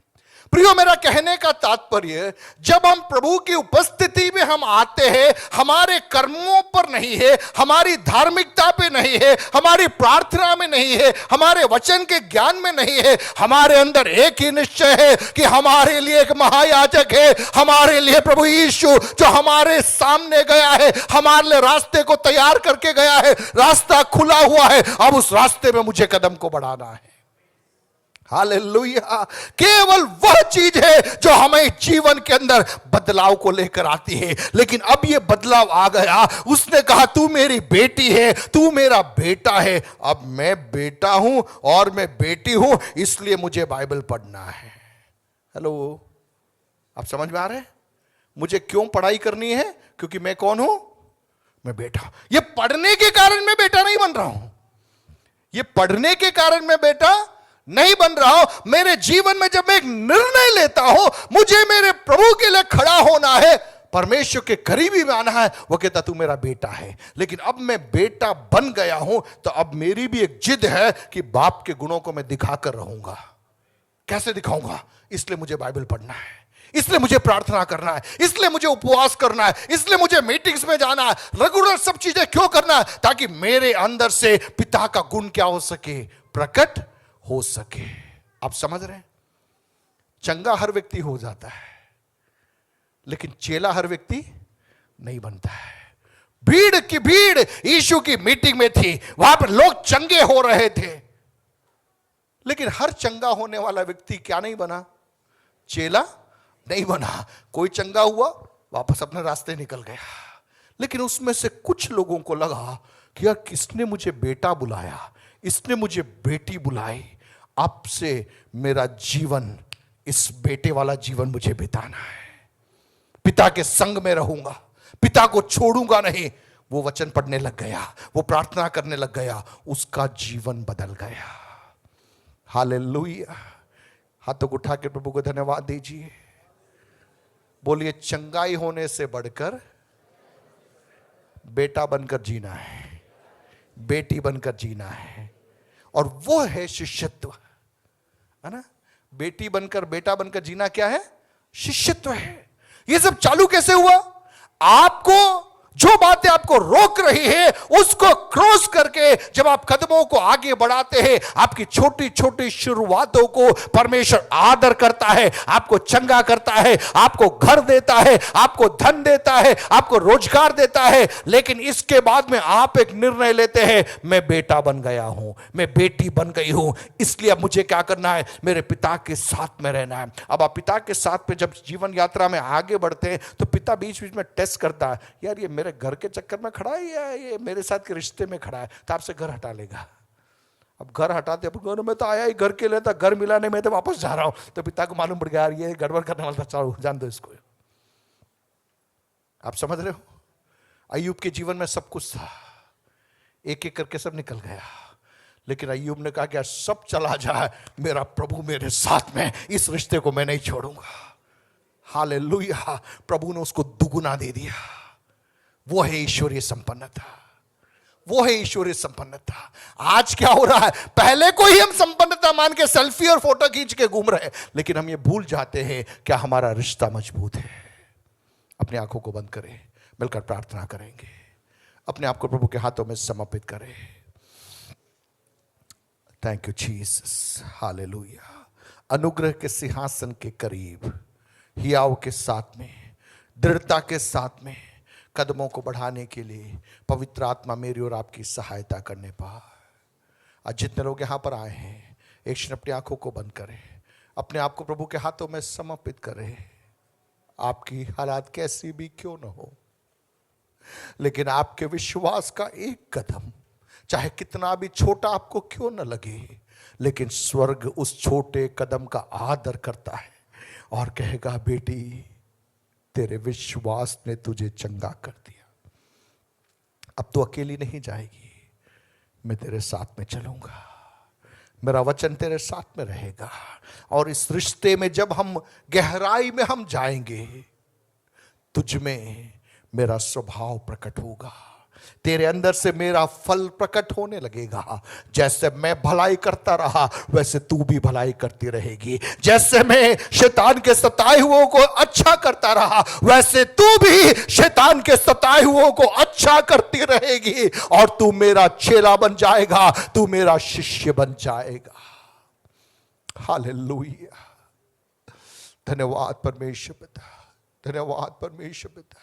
प्रियो, मेरा कहने का तात्पर्य, जब हम प्रभु की उपस्थिति में हम आते हैं, हमारे कर्मों पर नहीं है, हमारी धार्मिकता पे नहीं है, हमारी प्रार्थना में नहीं है, हमारे वचन के ज्ञान में नहीं है, हमारे अंदर एक ही निश्चय है कि हमारे लिए एक महायाजक है, हमारे लिए प्रभु यीशु जो हमारे सामने गया है, हमारे लिए रास्ते को तैयार करके गया है, रास्ता खुला हुआ है, अब उस रास्ते में मुझे कदम को बढ़ाना है। हालेलुया। केवल वह चीज है जो हमें जीवन के अंदर बदलाव को लेकर आती है। लेकिन अब यह बदलाव आ गया, उसने कहा तू मेरी बेटी है, तू मेरा बेटा है। अब मैं बेटा हूं और मैं बेटी हूं, इसलिए मुझे बाइबल पढ़ना है। हेलो, आप समझ में आ रहे हैं? मुझे क्यों पढ़ाई करनी है? क्योंकि मैं कौन हूं? मैं बेटा। ये पढ़ने के कारण मैं बेटा नहीं बन रहा हूं, ये पढ़ने के कारण मैं बेटा नहीं बन रहा हूं। मेरे जीवन में जब मैं एक निर्णय लेता हूं, मुझे मेरे प्रभु के लिए खड़ा होना है, परमेश्वर के करीबी में आना है, वो कहता तू मेरा बेटा है। लेकिन अब मैं बेटा बन गया हूं तो अब मेरी भी एक जिद है कि बाप के गुणों को मैं दिखाकर रहूंगा। कैसे दिखाऊंगा? इसलिए मुझे बाइबल पढ़ना है, इसलिए मुझे प्रार्थना करना है, इसलिए मुझे उपवास करना है, इसलिए मुझे मीटिंग्स में जाना है, रेगुलर सब चीजें क्यों करना है? ताकि मेरे अंदर से पिता का गुण क्या हो सके? प्रकट हो सके। आप समझ रहे हैं? चंगा हर व्यक्ति हो जाता है, लेकिन चेला हर व्यक्ति नहीं बनता है। भीड़ की भीड़ यीशु की मीटिंग में थी, वहां पर लोग चंगे हो रहे थे, लेकिन हर चंगा होने वाला व्यक्ति क्या नहीं बना? चेला नहीं बना। कोई चंगा हुआ, वापस अपने रास्ते निकल गया। लेकिन उसमें से कुछ लोगों को लगा कि यार किसने मुझे बेटा बुलाया, इसने मुझे बेटी बुलाई, अब से मेरा जीवन, इस बेटे वाला जीवन मुझे बिताना है, पिता के संग में रहूंगा, पिता को छोड़ूंगा नहीं। वो वचन पढ़ने लग गया, वो प्रार्थना करने लग गया, उसका जीवन बदल गया। हालेलुया। हाथों को उठा के प्रभु को धन्यवाद दीजिए। बोलिए, चंगाई होने से बढ़कर बेटा बनकर जीना है, बेटी बनकर जीना है, और वो है शिष्यत्व, है ना? बेटी बनकर बेटा बनकर जीना क्या है? शिष्यत्व है। ये सब चालू कैसे हुआ? आपको जो बातें आपको रोक रही है उसको क्रॉस करके जब आप कदमों को आगे बढ़ाते हैं, आपकी छोटी छोटी शुरुआतों को परमेश्वर आदर करता है, आपको चंगा करता है, आपको घर देता है, आपको धन देता है, आपको रोजगार देता है। लेकिन इसके बाद में आप एक निर्णय लेते हैं, मैं बेटा बन गया हूं, मैं बेटी बन गई हूं, इसलिए अब मुझे क्या करना है? मेरे पिता के साथ में रहना है। अब आप पिता के साथ में जब जीवन यात्रा में आगे बढ़ते हैं तो पिता बीच बीच में टेस्ट करता है, यार ये मेरे घर के चक्कर में खड़ा है या ये मेरे साथ के रिश्ते में खड़ा है, तो आपसे घर हटा लेगा। अब घर हटाते, मैं तो आया ही घर के लिए था, घर मिला नहीं, मैं तो वापस जा रहा हूं। तो पिता को मालूम पड़ गया, यार ये गड़बड़ करने वाला था, चलो जान दो इसको। आप समझ रहे हो? अय्यूब के जीवन में सब कुछ था, एक एक करके सब निकल गया, लेकिन अय्यूब ने कहा कि सब चला जाए, मेरा प्रभु मेरे साथ में, इस रिश्ते को मैं नहीं छोड़ूंगा। हालेलुया। प्रभु ने उसको दुगुना दे दिया। वो है ईश्वरीय संपन्नता, वो है ईश्वरीय संपन्नता। आज क्या हो रहा है? पहले को ही हम संपन्नता मान के सेल्फी और फोटो खींच के घूम रहे हैं, लेकिन हम ये भूल जाते हैं क्या हमारा रिश्ता मजबूत है। अपनी आंखों को बंद करें, मिलकर प्रार्थना करेंगे, अपने आप को प्रभु के हाथों में समर्पित करें। Thank you Jesus, hallelujah. अनुग्रह के सिंहासन के करीब, हियाव के साथ में, दृढ़ता के साथ में कदमों को बढ़ाने के लिए पवित्र आत्मा मेरी और आपकी सहायता करने पाए। आज जितने लोग यहां पर आए हैं, एक क्षण अपनी आंखों को बंद करें, अपने आप को प्रभु के हाथों में समर्पित करें। आपकी हालात कैसी भी क्यों न हो, लेकिन आपके विश्वास का एक कदम, चाहे कितना भी छोटा आपको क्यों न लगे, लेकिन स्वर्ग उस छोटे कदम का आदर करता है और कहेगा, बेटी तेरे विश्वास ने तुझे चंगा कर दिया, अब तो अकेली नहीं जाएगी, मैं तेरे साथ में चलूंगा, मेरा वचन तेरे साथ में रहेगा। और इस रिश्ते में जब हम गहराई में हम जाएंगे, तुझ में मेरा स्वभाव प्रकट होगा, तेरे अंदर से मेरा फल प्रकट होने लगेगा। जैसे मैं भलाई करता रहा वैसे तू भी भलाई करती रहेगी, जैसे मैं शैतान के सताए हुओं को अच्छा करता रहा वैसे तू भी शैतान के सताए हुओं को अच्छा करती रहेगी, और तू मेरा चेला बन जाएगा, तू मेरा शिष्य बन जाएगा। हालेलुया। धन्यवाद परमेश्वर पिता, धन्यवाद परमेश्वर पिता।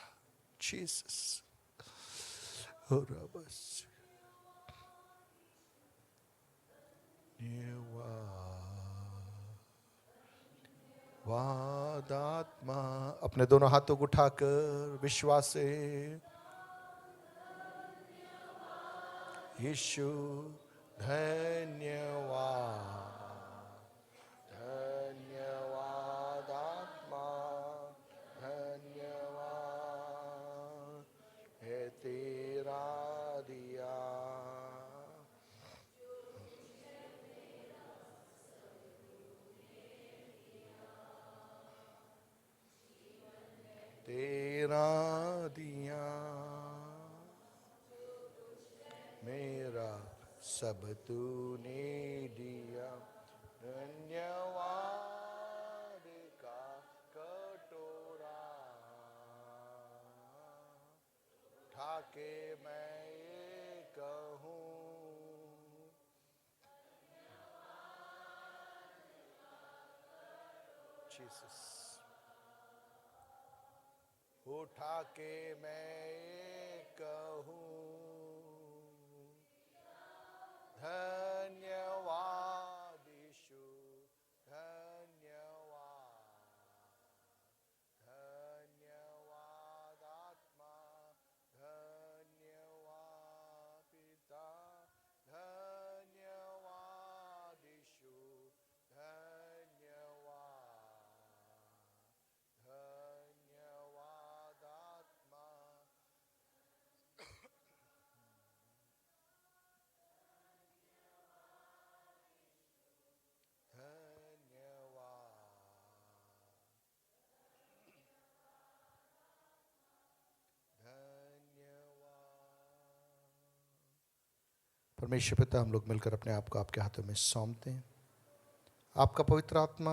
जीसस वादात्मा। अपने दोनों हाथों को उठाकर विश्वास से, यीशु धन्यवाद, धन्यवाद आत्मा, धन्यवाद है तेरा दिया। तेरा दिया मेरा सब तूने दिया, धन्यवाद का कटोरा ठाके मैं ये कहूँ, जीसस। उठा के मैं कहूँ धन्यवाद यीशु, धन्यवाद, धन्यवाद आत्मा, धन्यवाद पिता, धन्यवाद यीशु, धन्यवाद, धन्यवाद आत्मा, परमेश्वर पिता, हम लोग मिलकर अपने आप को आपके हाथों में सौंपते हैं। आपका पवित्र आत्मा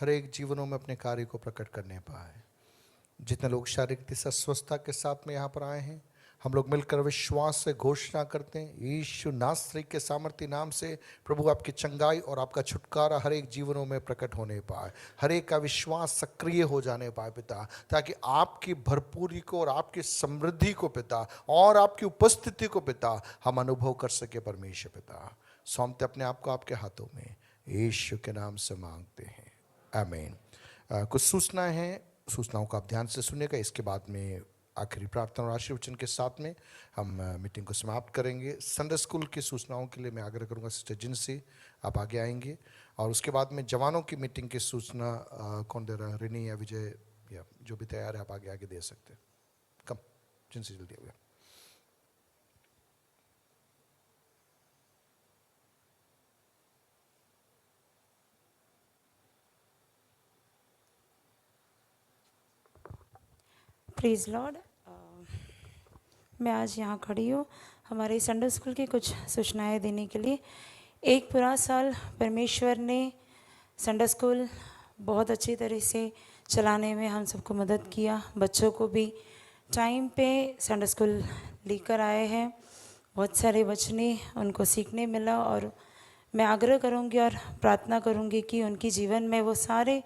हर एक जीवनों में अपने कार्य को प्रकट करने पाए। जितने लोग शारीरिक दिशा स्वस्थता के साथ में यहाँ पर आए हैं, हम लोग मिलकर विश्वास से घोषणा करते हैं, यीशु नासरी के सामर्थी नाम से प्रभु आपकी चंगाई और आपका छुटकारा हर एक जीवनों में प्रकट होने पाए, हर एक का विश्वास सक्रिय हो जाने पाए पिता, ताकि आपकी भरपूरी को और आपकी समृद्धि को पिता और आपकी उपस्थिति को पिता हम अनुभव कर सके। परमेश्वर पिता, सौंपते अपने आप को आपके हाथों में, यीशु के नाम से मांगते हैं, आमीन। कुछ सूचनाएं हैं, सूचनाओं को आप ध्यान से सुनिएगा। इसके बाद में आखिरी प्रार्थना और आशीर्वचन के साथ में हम मीटिंग को समाप्त करेंगे। संडे स्कूल की सूचनाओं के लिए मैं आग्रह करूंगा सिस्टर जिनसी आप आगे आएंगे, और उसके बाद में जवानों की मीटिंग की सूचना कौन दे रहा है, रिनी या विजय या जो भी तैयार है आप आगे आगे दे सकते हैं। कम जिनसी जल्दी हो गया। Praise Lord. मैं आज यहाँ खड़ी हूँ हमारे संडे स्कूल की कुछ सूचनाएं देने के लिए। एक पूरा साल परमेश्वर ने संडे स्कूल बहुत अच्छी तरह से चलाने में हम सबको मदद किया। बच्चों को भी टाइम पे संडे स्कूल लेकर आए हैं। बहुत सारे वचने उनको सीखने मिला, और मैं आग्रह करूँगी और प्रार्थना करूँगी कि उनके जीवन में वो सारे